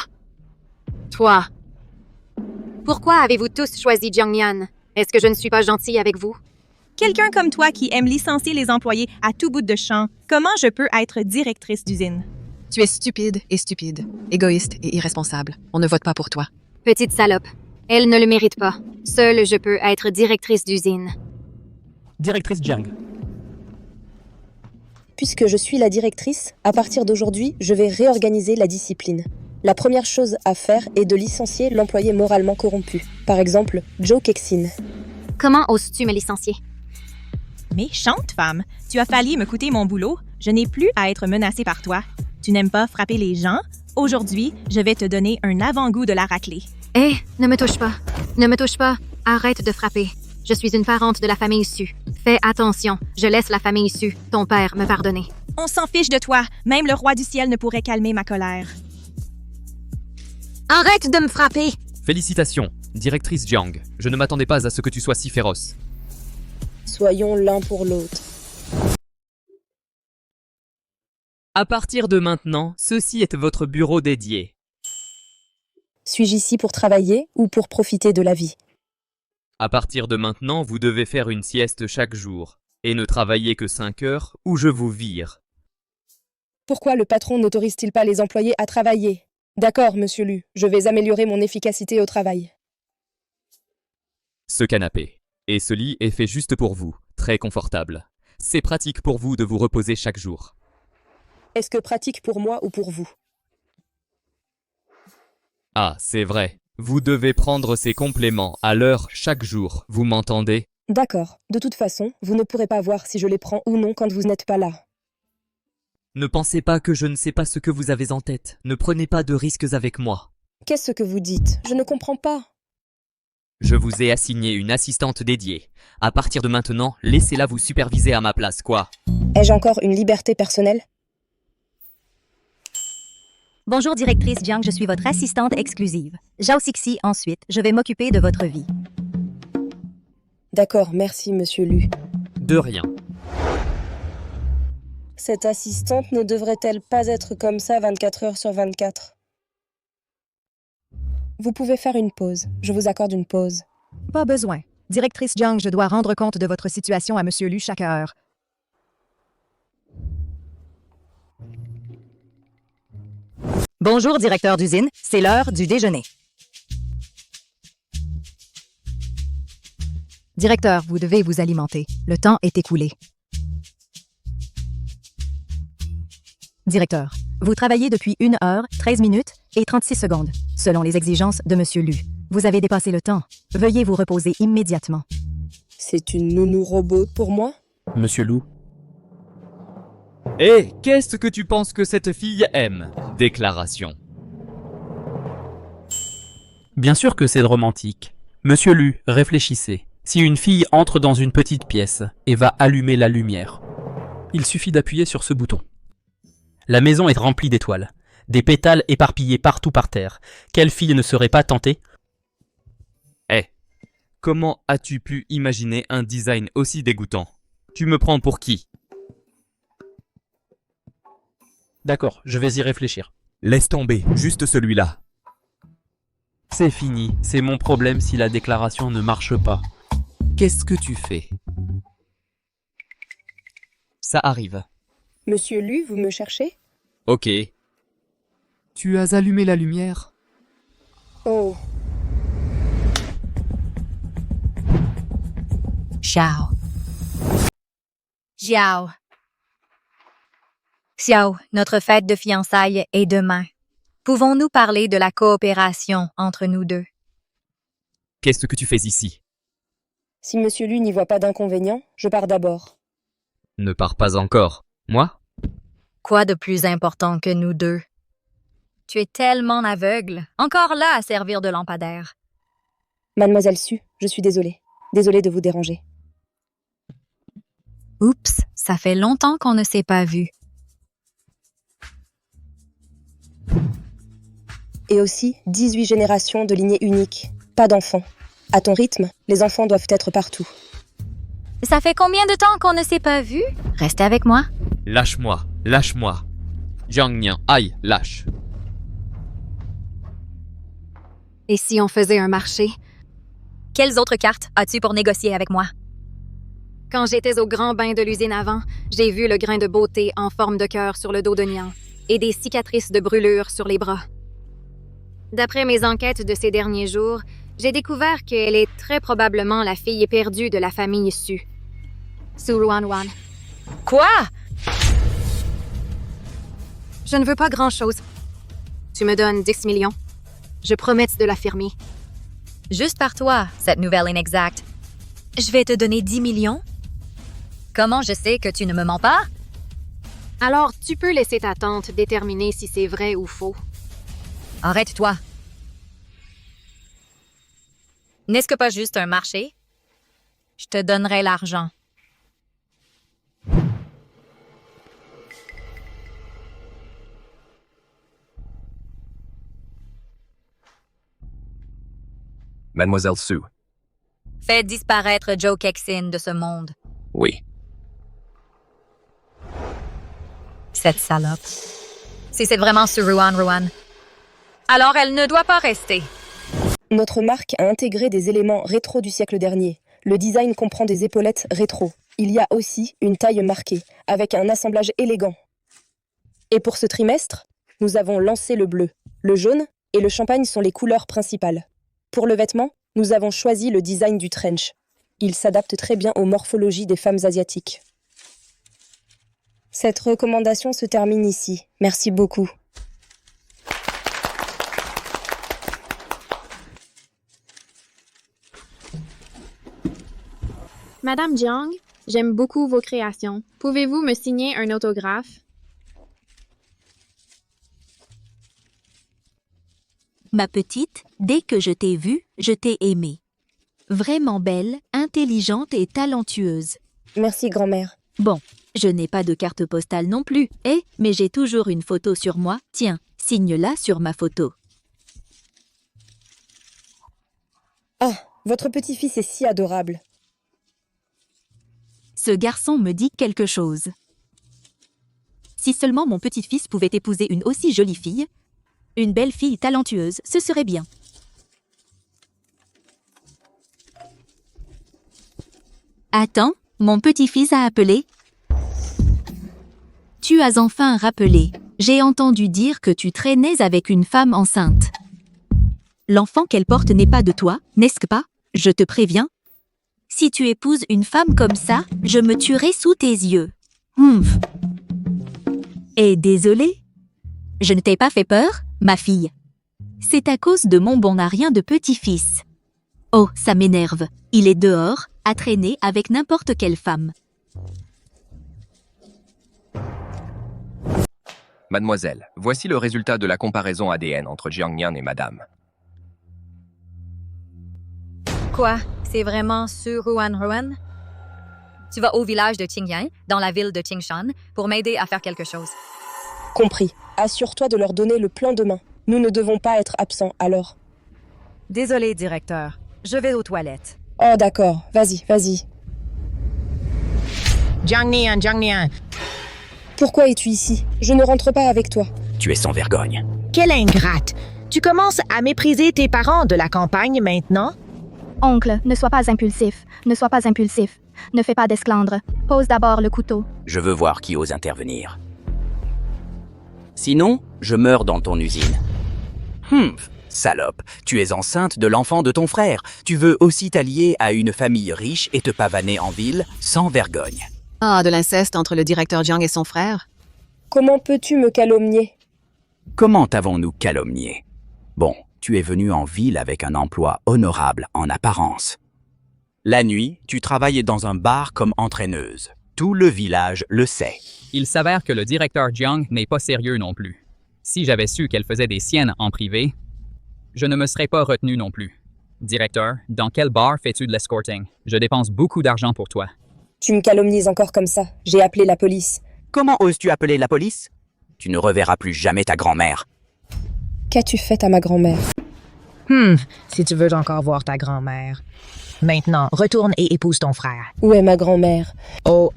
Pourquoi avez-vous tous choisi Jiangnian? Est-ce que je ne suis pas gentille avec vous? Quelqu'un comme toi qui aime licencier les employés à tout bout de champ, comment je peux être directrice d'usine? Tu es stupide, égoïste et irresponsable. On ne vote pas pour toi. Petite salope. Elle ne le mérite pas. Seule je peux être directrice d'usine. Directrice Jiang. Puisque je suis la directrice, à partir d'aujourd'hui, je vais réorganiser la discipline. La première chose à faire est de licencier l'employé moralement corrompu. Par exemple, Joe Kexin. Comment oses-tu me licencier? Méchante femme, tu as failli me coûter mon boulot. Je n'ai plus à être menacée par toi. Tu n'aimes pas frapper les gens? Aujourd'hui, je vais te donner un avant-goût de la raclée. Hé, ne me touche pas. Ne me touche pas. Arrête de frapper. Je suis une parente de la famille Su. Fais attention. Je laisse la famille Su, ton père, me pardonner. On s'en fiche de toi. Même le roi du ciel ne pourrait calmer ma colère. Arrête de me frapper! Félicitations, directrice Jiang. Je ne m'attendais pas à ce que tu sois si féroce. Soyons l'un pour l'autre. À partir de maintenant, ceci est votre bureau dédié. Suis-je ici pour travailler ou pour profiter de la vie? À partir de maintenant, vous devez faire une sieste chaque jour. Et ne travailler que 5 heures ou je vous vire. Pourquoi le patron n'autorise-t-il pas les employés à travailler? D'accord, monsieur Lu, je vais améliorer mon efficacité au travail. Ce canapé et ce lit est fait juste pour vous, très confortable. C'est pratique pour vous de vous reposer chaque jour. Est-ce que pratique pour moi ou pour vous? Ah, c'est vrai. Vous devez prendre ces compléments à l'heure chaque jour, vous m'entendez? D'accord. De toute façon, vous ne pourrez pas voir si je les prends ou non quand vous n'êtes pas là. Ne pensez pas que je ne sais pas ce que vous avez en tête. Ne prenez pas de risques avec moi. Qu'est-ce que vous dites? Je ne comprends pas. Je vous ai assigné une assistante dédiée. À partir de maintenant, laissez-la vous superviser à ma place, quoi. Ai-je encore une liberté personnelle? Bonjour, directrice Jiang, je suis votre assistante exclusive. Zhao Sixi, ensuite, je vais m'occuper de votre vie. D'accord, merci, monsieur Lu. De rien. Cette assistante ne devrait-elle pas être comme ça 24 heures sur 24? Vous pouvez faire une pause. Je vous accorde une pause. Pas besoin. Directrice Jiang, je dois rendre compte de votre situation à monsieur Lu chaque heure. Bonjour, directeur d'usine, c'est l'heure du déjeuner. Directeur, vous devez vous alimenter. Le temps est écoulé. Directeur, vous travaillez depuis 1 heure, 13 minutes et 36 secondes, selon les exigences de monsieur Lu. Vous avez dépassé le temps. Veuillez vous reposer immédiatement. C'est une nounou robot pour moi? Monsieur Lu. Hé, qu'est-ce que tu penses que cette fille aime? Déclaration. Bien sûr que c'est romantique. Monsieur Lu, réfléchissez. Si une fille entre dans une petite pièce et va allumer la lumière, il suffit d'appuyer sur ce bouton. La maison est remplie d'étoiles, des pétales éparpillés partout par terre. Quelle fille ne serait pas tentée? Hé, comment as-tu pu imaginer un design aussi dégoûtant? Tu me prends pour qui? D'accord, je vais y réfléchir. Laisse tomber, juste celui-là. C'est fini, c'est mon problème si la déclaration ne marche pas. Qu'est-ce que tu fais? Ça arrive. Monsieur Lu, vous me cherchez? Ok. Tu as allumé la lumière? Oh. Xiao. Xiao. Xiao, notre fête de fiançailles est demain. Pouvons-nous parler de la coopération entre nous deux? Qu'est-ce que tu fais ici? Si monsieur Lu n'y voit pas d'inconvénient, je pars d'abord. Ne pars pas encore. Moi? Quoi de plus important que nous deux? Tu es tellement aveugle, encore là à servir de lampadaire. Mademoiselle Su, je suis désolée. Désolée de vous déranger. Oups, ça fait longtemps qu'on ne s'est pas vu. Et aussi 18 générations de lignées uniques. Pas d'enfants. À ton rythme, les enfants doivent être partout. Ça fait combien de temps qu'on ne s'est pas vu? Restez avec moi. Lâche-moi, lâche-moi. Jiang Nian, aïe, lâche. Et si on faisait un marché? Quelles autres cartes as-tu pour négocier avec moi? Quand j'étais au grand bain de l'usine avant, j'ai vu le grain de beauté en forme de cœur sur le dos de Nian et des cicatrices de brûlure sur les bras. D'après mes enquêtes de ces derniers jours, j'ai découvert qu'elle est très probablement la fille éperdue de la famille Su. Su Ruanruan. Quoi? Je ne veux pas grand-chose. Tu me donnes 10 millions. Je promets de l'affirmer. Juste par toi, cette nouvelle inexacte. Je vais te donner 10 millions? Comment je sais que tu ne me mens pas? Alors, tu peux laisser ta tante déterminer si c'est vrai ou faux. Arrête-toi. N'est-ce que pas juste un marché? Je te donnerai l'argent. Mademoiselle Sue. Fais disparaître Joe Kexin de ce monde. Oui. Cette salope. Si c'est vraiment sur Ruan, alors elle ne doit pas rester. Notre marque a intégré des éléments rétro du siècle dernier. Le design comprend des épaulettes rétro. Il y a aussi une taille marquée, avec un assemblage élégant. Et pour ce trimestre, nous avons lancé le bleu. Le jaune et le champagne sont les couleurs principales. Pour le vêtement, nous avons choisi le design du trench. Il s'adapte très bien aux morphologies des femmes asiatiques. Cette recommandation se termine ici. Merci beaucoup. Madame Jiang, j'aime beaucoup vos créations. Pouvez-vous me signer un autographe? Ma petite, dès que je t'ai vue, je t'ai aimée. Vraiment belle, intelligente et talentueuse. Merci, grand-mère. Bon, je n'ai pas de carte postale non plus, mais j'ai toujours une photo sur moi. Tiens, signe-la sur ma photo. Ah, votre petit-fils est si adorable. Ce garçon me dit quelque chose. Si seulement mon petit-fils pouvait épouser une aussi jolie fille, une belle fille talentueuse, ce serait bien. Attends, mon petit-fils a appelé. Tu as enfin rappelé. J'ai entendu dire que tu traînais avec une femme enceinte. L'enfant qu'elle porte n'est pas de toi, n'est-ce pas? Je te préviens. Si tu épouses une femme comme ça, je me tuerai sous tes yeux. Et désolé. Je ne t'ai pas fait peur, ma fille. C'est à cause de mon bon à rien de petit-fils. Oh, ça m'énerve. Il est dehors, à traîner avec n'importe quelle femme. Mademoiselle, voici le résultat de la comparaison ADN entre Jiang Nian et Madame. Quoi? C'est vraiment sur Ruan? Tu vas au village de Qingyang, dans la ville de Qingshan, pour m'aider à faire quelque chose. Compris. Assure-toi de leur donner le plan demain. Nous ne devons pas être absents, alors. Désolé, directeur. Je vais aux toilettes. Oh, d'accord. Vas-y. Jiang Nian. Pourquoi es-tu ici? Je ne rentre pas avec toi. Tu es sans vergogne. Quelle ingrate! Tu commences à mépriser tes parents de la campagne maintenant? Oncle, ne sois pas impulsif. Ne fais pas d'esclandre. Pose d'abord le couteau. Je veux voir qui ose intervenir. Sinon, je meurs dans ton usine. Salope, tu es enceinte de l'enfant de ton frère. Tu veux aussi t'allier à une famille riche et te pavaner en ville sans vergogne. Ah, de l'inceste entre le directeur Jiang et son frère? Comment peux-tu me calomnier? Comment t'avons-nous calomnié? Bon, tu es venu en ville avec un emploi honorable en apparence. La nuit, tu travailles dans un bar comme entraîneuse. Tout le village le sait. Il s'avère que le directeur Jiang n'est pas sérieux non plus. Si j'avais su qu'elle faisait des siennes en privé, je ne me serais pas retenu non plus. Directeur, dans quel bar fais-tu de l'escorting? Je dépense beaucoup d'argent pour toi. Tu me calomnies encore comme ça. J'ai appelé la police. Comment oses-tu appeler la police? Tu ne reverras plus jamais ta grand-mère. Qu'as-tu fait à ma grand-mère? Si tu veux encore voir ta grand-mère. Maintenant, retourne et épouse ton frère. Où est ma grand-mère? Oh,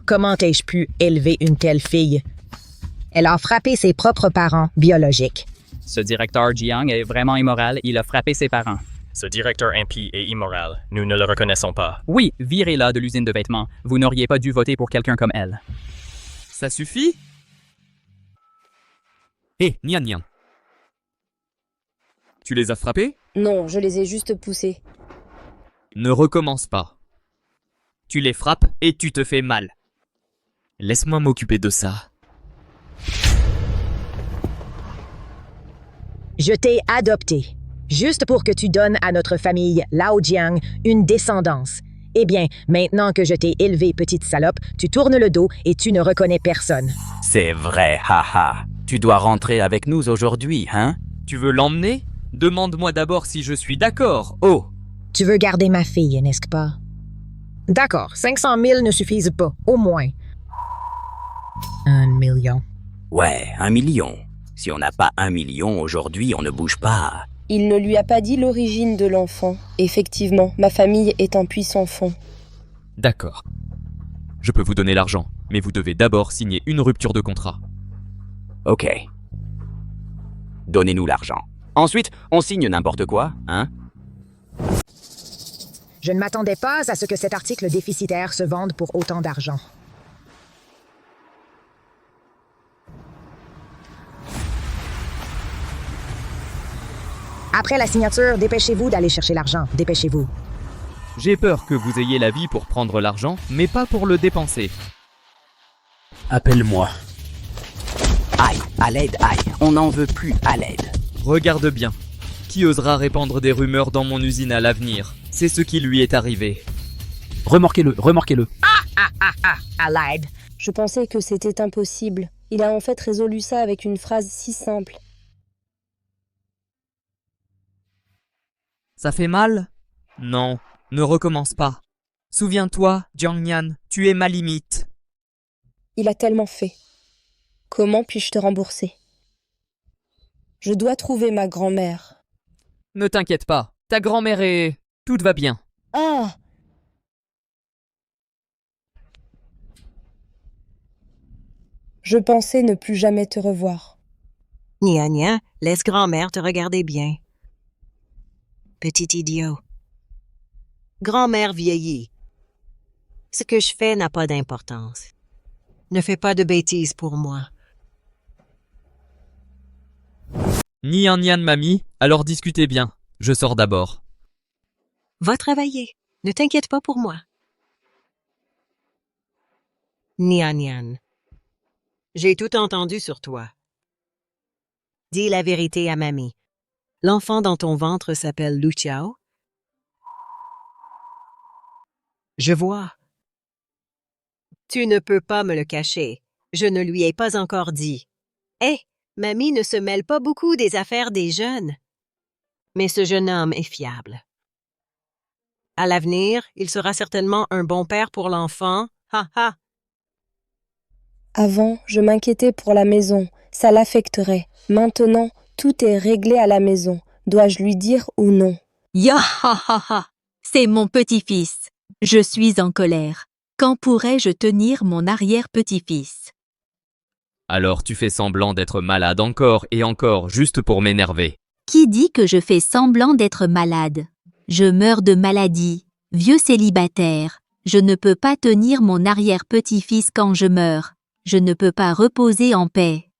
comment ai-je pu élever une telle fille? Elle a frappé ses propres parents biologiques. Ce directeur Jiang est vraiment immoral, il a frappé ses parents. Ce directeur impie et immoral, nous ne le reconnaissons pas. Oui, virez-la de l'usine de vêtements. Vous n'auriez pas dû voter pour quelqu'un comme elle. Ça suffit? Hé, Nian Nian. Tu les as frappés? Non, je les ai juste poussés. Ne recommence pas. Tu les frappes et tu te fais mal. Laisse-moi m'occuper de ça. Je t'ai adopté, juste pour que tu donnes à notre famille Lao Jiang une descendance. Eh bien, maintenant que je t'ai élevé, petite salope, tu tournes le dos et tu ne reconnais personne. C'est vrai, haha. Tu dois rentrer avec nous aujourd'hui, hein? Tu veux l'emmener? Demande-moi d'abord si je suis d'accord. Oh! Tu veux garder ma fille, n'est-ce pas? D'accord, 500 000 ne suffisent pas, au moins. 1 million. Ouais, 1 million. Si on n'a pas 1 million aujourd'hui, on ne bouge pas. Il ne lui a pas dit l'origine de l'enfant. Effectivement, ma famille est un puissant fond. D'accord. Je peux vous donner l'argent, mais vous devez d'abord signer une rupture de contrat. Ok. Donnez-nous l'argent. Ensuite, on signe n'importe quoi, hein? Je ne m'attendais pas à ce que cet article déficitaire se vende pour autant d'argent. Après la signature, dépêchez-vous d'aller chercher l'argent. Dépêchez-vous. J'ai peur que vous ayez la vie pour prendre l'argent, mais pas pour le dépenser. Appelle-moi. Aïe, à l'aide, aïe. On n'en veut plus, à l'aide. Regarde bien. Qui osera répandre des rumeurs dans mon usine à l'avenir? C'est ce qui lui est arrivé. Remorquez-le, remorquez-le. À l'aide. Je pensais que c'était impossible. Il a en fait résolu ça avec une phrase si simple. Ça fait mal? Non, ne recommence pas. Souviens-toi, Jiang Nian, tu es ma limite. Il a tellement fait. Comment puis-je te rembourser? Je dois trouver ma grand-mère. Ne t'inquiète pas, ta grand-mère est... Tout va bien. Ah! Je pensais ne plus jamais te revoir. Nia, laisse grand-mère te regarder bien. Petit idiot. Grand-mère vieillit. Ce que je fais n'a pas d'importance. Ne fais pas de bêtises pour moi. Nian Nian, mamie, alors discutez bien. Je sors d'abord. Va travailler. Ne t'inquiète pas pour moi. Nian. J'ai tout entendu sur toi. Dis la vérité à mamie. L'enfant dans ton ventre s'appelle Lu Xiao? Je vois. Tu ne peux pas me le cacher. Je ne lui ai pas encore dit. Mamie ne se mêle pas beaucoup des affaires des jeunes. Mais ce jeune homme est fiable. À l'avenir, il sera certainement un bon père pour l'enfant. Ha ha! Avant, je m'inquiétais pour la maison. Ça l'affecterait. Maintenant, tout est réglé à la maison. Dois-je lui dire ou non? Ya ha ha ha! C'est mon petit-fils. Je suis en colère. Quand pourrais-je tenir mon arrière-petit-fils? Alors tu fais semblant d'être malade encore et encore, juste pour m'énerver. Qui dit que je fais semblant d'être malade? Je meurs de maladie. Vieux célibataire. Je ne peux pas tenir mon arrière-petit-fils quand je meurs. Je ne peux pas reposer en paix.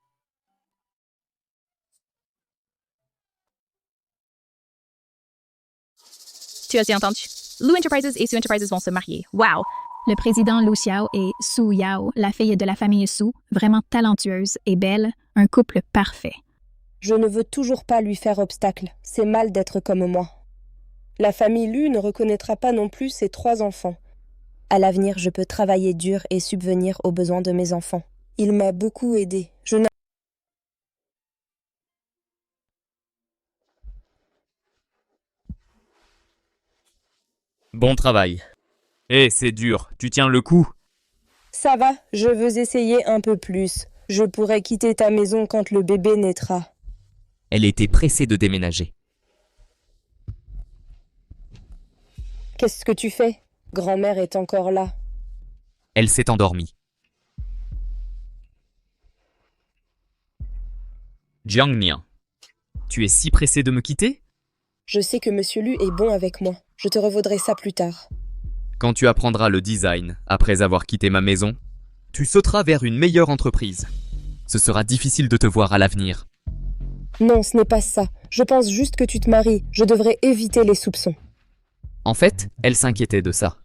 Tu as entendu? Lu Enterprises et Su Enterprises vont se marier. Wow! Le président Lu Xiao et Su Yao, la fille de la famille Su, vraiment talentueuse et belle, un couple parfait. Je ne veux toujours pas lui faire obstacle. C'est mal d'être comme moi. La famille Lu ne reconnaîtra pas non plus ses 3 enfants. À l'avenir, je peux travailler dur et subvenir aux besoins de mes enfants. Il m'a beaucoup aidé. Bon travail. C'est dur, tu tiens le coup? Ça va, je veux essayer un peu plus. Je pourrai quitter ta maison quand le bébé naîtra. Elle était pressée de déménager. Qu'est-ce que tu fais? Grand-mère est encore là. Elle s'est endormie. Jiang Nian, tu es si pressé de me quitter? Je sais que Monsieur Lu est bon avec moi. Je te revaudrai ça plus tard. Quand tu apprendras le design après avoir quitté ma maison, tu sauteras vers une meilleure entreprise. Ce sera difficile de te voir à l'avenir. Non, ce n'est pas ça. Je pense juste que tu te maries. Je devrais éviter les soupçons. En fait, elle s'inquiétait de ça.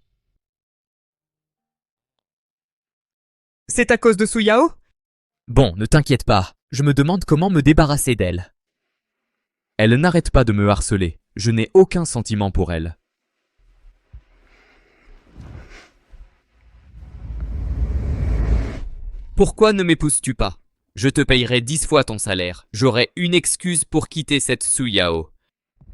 C'est à cause de Su Yao? Bon, ne t'inquiète pas. Je me demande comment me débarrasser d'elle. Elle n'arrête pas de me harceler. Je n'ai aucun sentiment pour elle. Pourquoi ne m'épouses-tu pas? Je te payerai 10 fois ton salaire. J'aurai une excuse pour quitter cette Su Yao.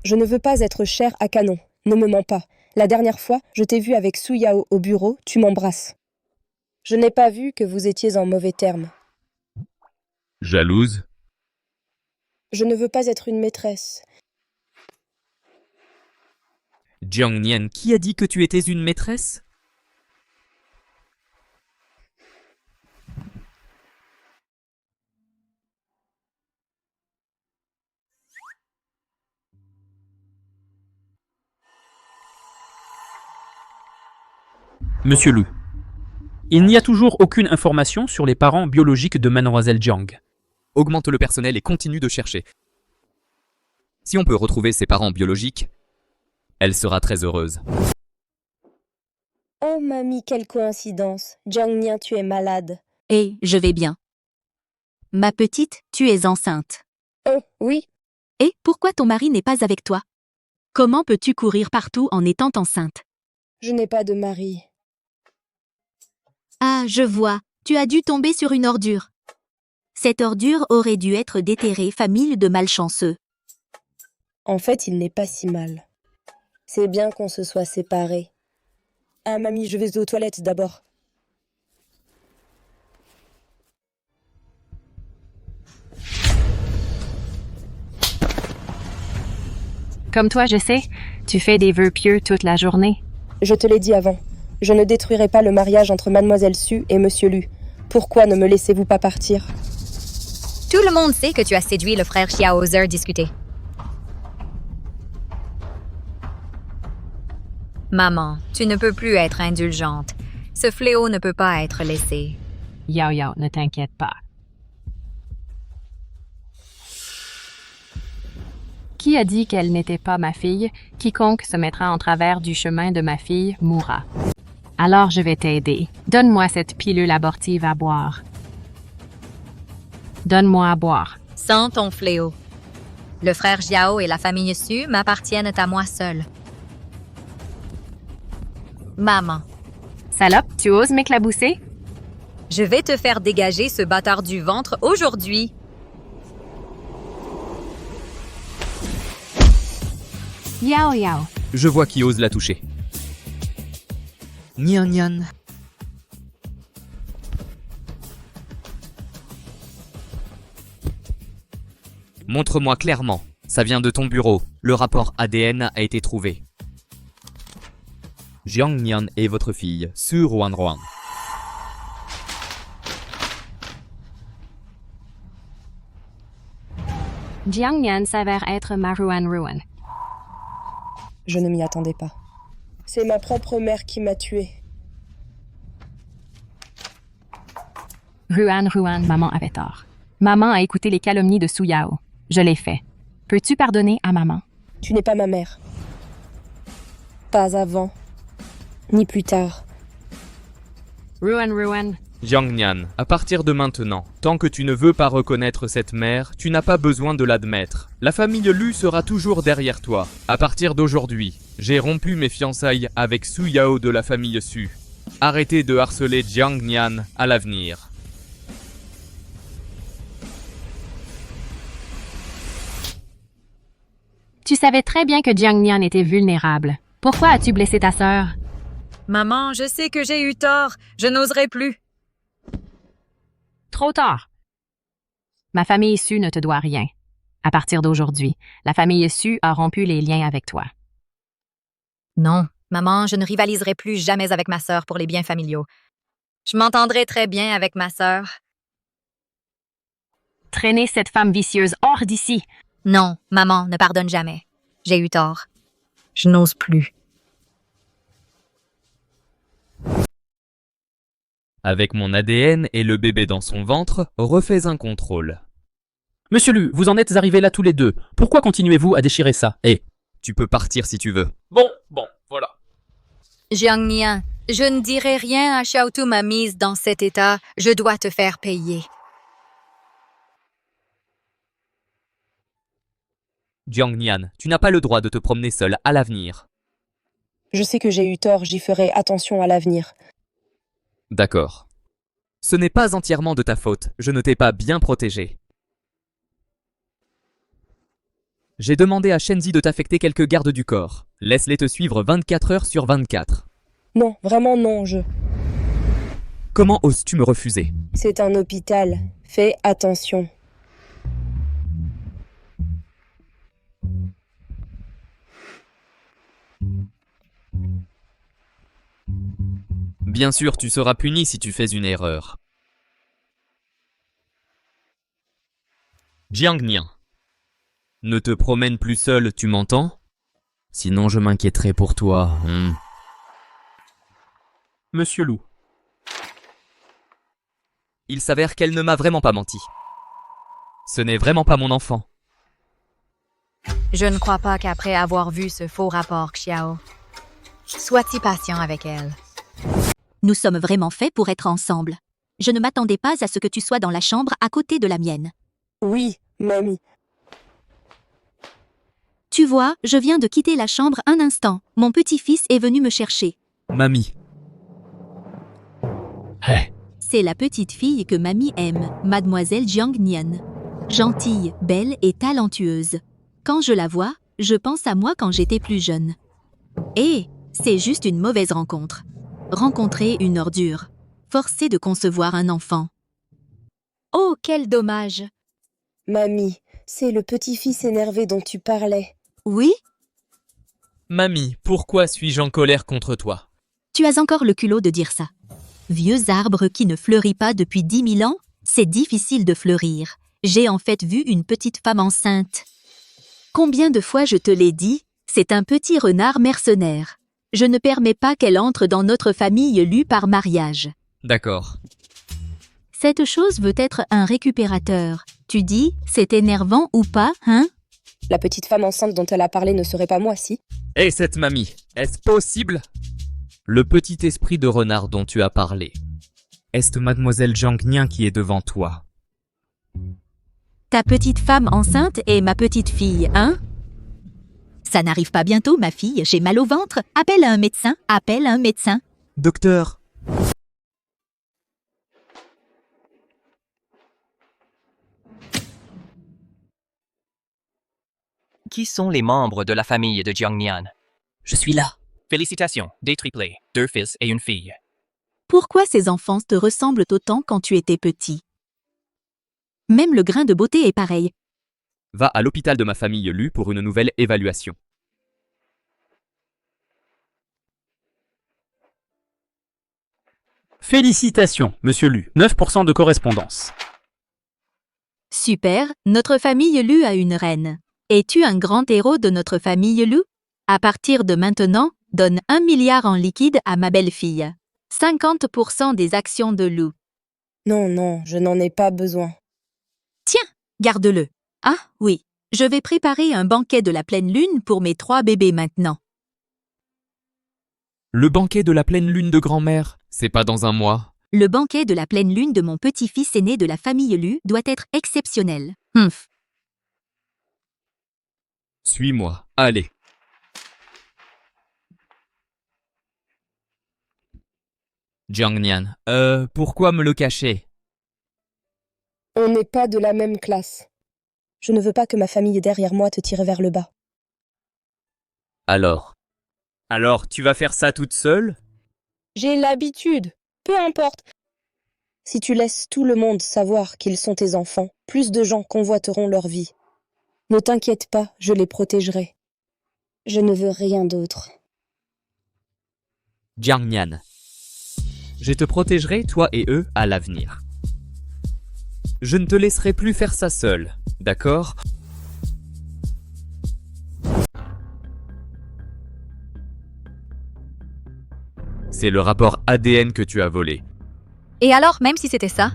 Je ne veux pas être cher à canon. Ne me mens pas. La dernière fois, je t'ai vu avec Su Yao au bureau, tu m'embrasses. Je n'ai pas vu que vous étiez en mauvais termes. Jalouse? Je ne veux pas être une maîtresse. Jiang Nian, qui a dit que tu étais une maîtresse? Monsieur Lu, il n'y a toujours aucune information sur les parents biologiques de Mademoiselle Jiang. Augmente le personnel et continue de chercher. Si on peut retrouver ses parents biologiques, elle sera très heureuse. Oh mamie, quelle coïncidence. Jiang Nian, tu es malade. Et je vais bien. Ma petite, tu es enceinte. Oh, oui. Et pourquoi ton mari n'est pas avec toi? Comment peux-tu courir partout en étant enceinte? Je n'ai pas de mari. Ah, je vois. Tu as dû tomber sur une ordure. Cette ordure aurait dû être déterrée, famille de malchanceux. En fait, il n'est pas si mal. C'est bien qu'on se soit séparés. Ah, mamie, je vais aux toilettes d'abord. Comme toi, je sais, tu fais des vœux pieux toute la journée. Je te l'ai dit avant. Je ne détruirai pas le mariage entre Mademoiselle Su et Monsieur Lu. Pourquoi ne me laissez-vous pas partir? Tout le monde sait que tu as séduit le frère Xiao Zer discuter. Maman, tu ne peux plus être indulgente. Ce fléau ne peut pas être laissé. Yao Yao, ne t'inquiète pas. Qui a dit qu'elle n'était pas ma fille? Quiconque se mettra en travers du chemin de ma fille mourra. Alors je vais t'aider. Donne-moi cette pilule abortive à boire. Donne-moi à boire. Sans ton fléau. Le frère Xiao et la famille Su m'appartiennent à moi seule. Maman. Salope, tu oses m'éclabousser? Je vais te faire dégager ce bâtard du ventre aujourd'hui. Yao Yao. Je vois qui ose la toucher. Nian Nian. Montre-moi clairement. Ça vient de ton bureau. Le rapport ADN a été trouvé. Jiang Nian est votre fille, Su Ruan Ruan. Jiang Nian s'avère être ma Ruan Ruan. Je ne m'y attendais pas. C'est ma propre mère qui m'a tuée. Ruan Ruan, maman avait tort. Maman a écouté les calomnies de Su Yao. Je l'ai fait. Peux-tu pardonner à maman? Tu n'es pas ma mère. Pas avant, ni plus tard. Ruan Ruan. Jiang Nian, à partir de maintenant, tant que tu ne veux pas reconnaître cette mère, tu n'as pas besoin de l'admettre. La famille Lu sera toujours derrière toi. À partir d'aujourd'hui, j'ai rompu mes fiançailles avec Su Yao de la famille Su. Arrêtez de harceler Jiang Nian à l'avenir. Tu savais très bien que Jiang Nian était vulnérable. Pourquoi as-tu blessé ta sœur? Maman, je sais que j'ai eu tort. Je n'oserai plus. Trop tard. Ma famille Su ne te doit rien. À partir d'aujourd'hui, la famille Su a rompu les liens avec toi. Non, maman, je ne rivaliserai plus jamais avec ma sœur pour les biens familiaux. Je m'entendrai très bien avec ma sœur. Traînez cette femme vicieuse hors d'ici. Non, maman ne pardonne jamais. J'ai eu tort. Je n'ose plus. Avec mon ADN et le bébé dans son ventre, refais un contrôle. Monsieur Lu, vous en êtes arrivés là tous les deux. Pourquoi continuez-vous à déchirer ça? Tu peux partir si tu veux. Bon, voilà. Jiang Nian, je ne dirai rien à Xiaotu m'a mise dans cet état. Je dois te faire payer. Jiang Nian, tu n'as pas le droit de te promener seul à l'avenir. Je sais que j'ai eu tort, j'y ferai attention à l'avenir. D'accord. Ce n'est pas entièrement de ta faute, je ne t'ai pas bien protégé. J'ai demandé à Shenzi de t'affecter quelques gardes du corps. Laisse-les te suivre 24 heures sur 24. Non, vraiment non, Comment oses-tu me refuser? C'est un hôpital. Fais attention. Bien sûr, tu seras puni si tu fais une erreur. Jiang Nian. Ne te promène plus seul, tu m'entends? Sinon je m'inquiéterai pour toi. Monsieur Lu. Il s'avère qu'elle ne m'a vraiment pas menti. Ce n'est vraiment pas mon enfant. Je ne crois pas qu'après avoir vu ce faux rapport, Xiao, sois-tu patient avec elle. Nous sommes vraiment faits pour être ensemble. Je ne m'attendais pas à ce que tu sois dans la chambre à côté de la mienne. Oui, mamie. Tu vois, je viens de quitter la chambre un instant. Mon petit-fils est venu me chercher. Mamie. C'est la petite fille que mamie aime, mademoiselle Jiang Nian. Gentille, belle et talentueuse. Quand je la vois, je pense à moi quand j'étais plus jeune. Et c'est juste une mauvaise rencontre. Rencontrer une ordure. Forcé de concevoir un enfant. Oh, quel dommage. Mamie, c'est le petit-fils énervé dont tu parlais. Oui? Mamie, pourquoi suis-je en colère contre toi? Tu as encore le culot de dire ça. Vieux arbre qui ne fleurit pas depuis 10 000 ans, c'est difficile de fleurir. J'ai en fait vu une petite femme enceinte. Combien de fois je te l'ai dit, c'est un petit renard mercenaire. Je ne permets pas qu'elle entre dans notre famille Lu par mariage. D'accord. Cette chose veut être un récupérateur. Tu dis, c'est énervant ou pas, hein? La petite femme enceinte dont elle a parlé ne serait pas moi, si? Et cette mamie, est-ce possible? Le petit esprit de renard dont tu as parlé. Est-ce mademoiselle Jiang Nian qui est devant toi? Ta petite femme enceinte est ma petite fille, hein? Ça n'arrive pas bientôt, ma fille, j'ai mal au ventre. Appelle un médecin, appelle un médecin. Docteur. Qui sont les membres de la famille de Jiang Nian? Je suis là. Félicitations, des triplés, 2 fils et une fille. Pourquoi ces enfants te ressemblent autant quand tu étais petit? Même le grain de beauté est pareil. Va à l'hôpital de ma famille Lu pour une nouvelle évaluation. Félicitations, monsieur Lu. 9% de correspondance. Super, notre famille Lu a une reine. Es-tu un grand héros de notre famille Lu? À partir de maintenant, donne 1 milliard en liquide à ma belle-fille. 50% des actions de Lu. Non, je n'en ai pas besoin. Tiens, garde-le. Ah oui, je vais préparer un banquet de la pleine lune pour mes 3 bébés maintenant. Le banquet de la pleine lune de grand-mère, c'est pas dans un mois. Le banquet de la pleine lune de mon petit-fils aîné de la famille Lu doit être exceptionnel. Suis-moi, allez. Jiang Nian, pourquoi me le cacher? On n'est pas de la même classe. Je ne veux pas que ma famille derrière moi te tire vers le bas. Alors, tu vas faire ça toute seule? J'ai l'habitude. Peu importe. Si tu laisses tout le monde savoir qu'ils sont tes enfants, plus de gens convoiteront leur vie. Ne t'inquiète pas, je les protégerai. Je ne veux rien d'autre. Jiang Nian. Je te protégerai, toi et eux, à l'avenir. Je ne te laisserai plus faire ça seul, d'accord? C'est le rapport ADN que tu as volé. Et alors, même si c'était ça,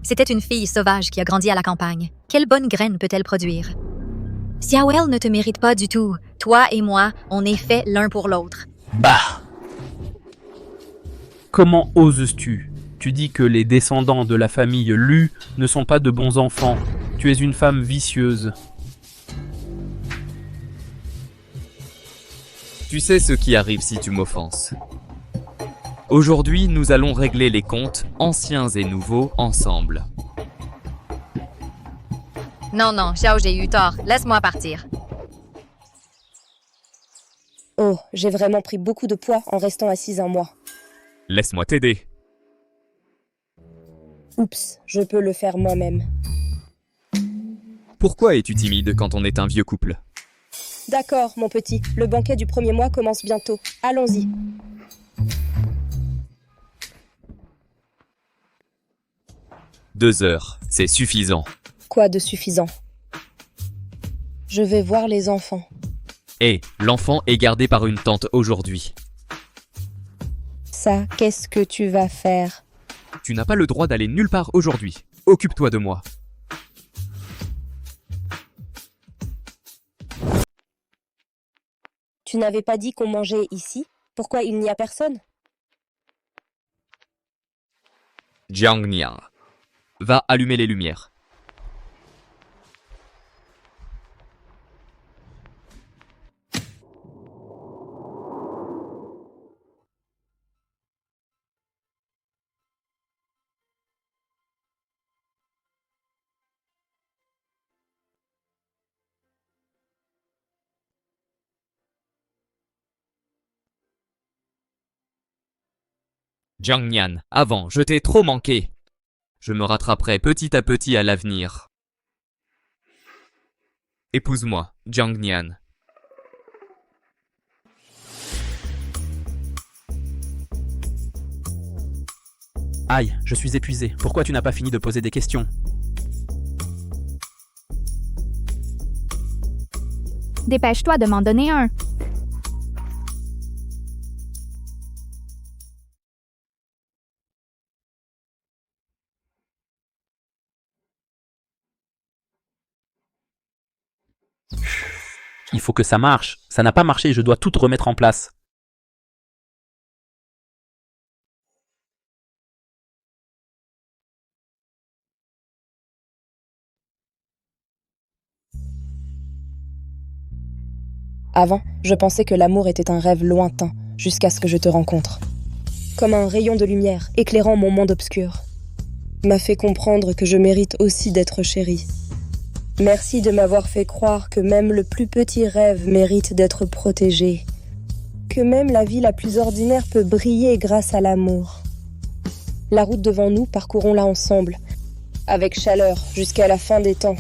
c'était une fille sauvage qui a grandi à la campagne. Quelle bonne graine peut-elle produire? Xiaowel ne te mérite pas du tout. Toi et moi, on est faits l'un pour l'autre. Bah! Comment oses-tu? Tu dis que les descendants de la famille Lu ne sont pas de bons enfants. Tu es une femme vicieuse. Tu sais ce qui arrive si tu m'offenses. Aujourd'hui, nous allons régler les comptes, anciens et nouveaux, ensemble. Non, Xiao, j'ai eu tort. Laisse-moi partir. Oh, j'ai vraiment pris beaucoup de poids en restant assise un mois. Laisse-moi t'aider. Oups, je peux le faire moi-même. Pourquoi es-tu timide quand on est un vieux couple? D'accord, mon petit. Le banquet du premier mois commence bientôt. Allons-y. Deux heures, c'est suffisant. Quoi de suffisant? Je vais voir les enfants. Et l'enfant est gardé par une tante aujourd'hui. Ça, qu'est-ce que tu vas faire? Tu n'as pas le droit d'aller nulle part aujourd'hui. Occupe-toi de moi. Tu n'avais pas dit qu'on mangeait ici? Pourquoi il n'y a personne? Jiang Nian. Va allumer les lumières. Jiang Nian, avant, je t'ai trop manqué. Je me rattraperai petit à petit à l'avenir. Épouse-moi, Jiang Nian. Aïe, je suis épuisé. Pourquoi tu n'as pas fini de poser des questions? Dépêche-toi de m'en donner un. Il faut que ça marche. Ça n'a pas marché, je dois tout remettre en place. Avant, je pensais que l'amour était un rêve lointain, jusqu'à ce que je te rencontre. Comme un rayon de lumière, éclairant mon monde obscur. M'a fait comprendre que je mérite aussi d'être chérie. Merci de m'avoir fait croire que même le plus petit rêve mérite d'être protégé. Que même la vie la plus ordinaire peut briller grâce à l'amour. La route devant nous, parcourons-la ensemble, avec chaleur jusqu'à la fin des temps.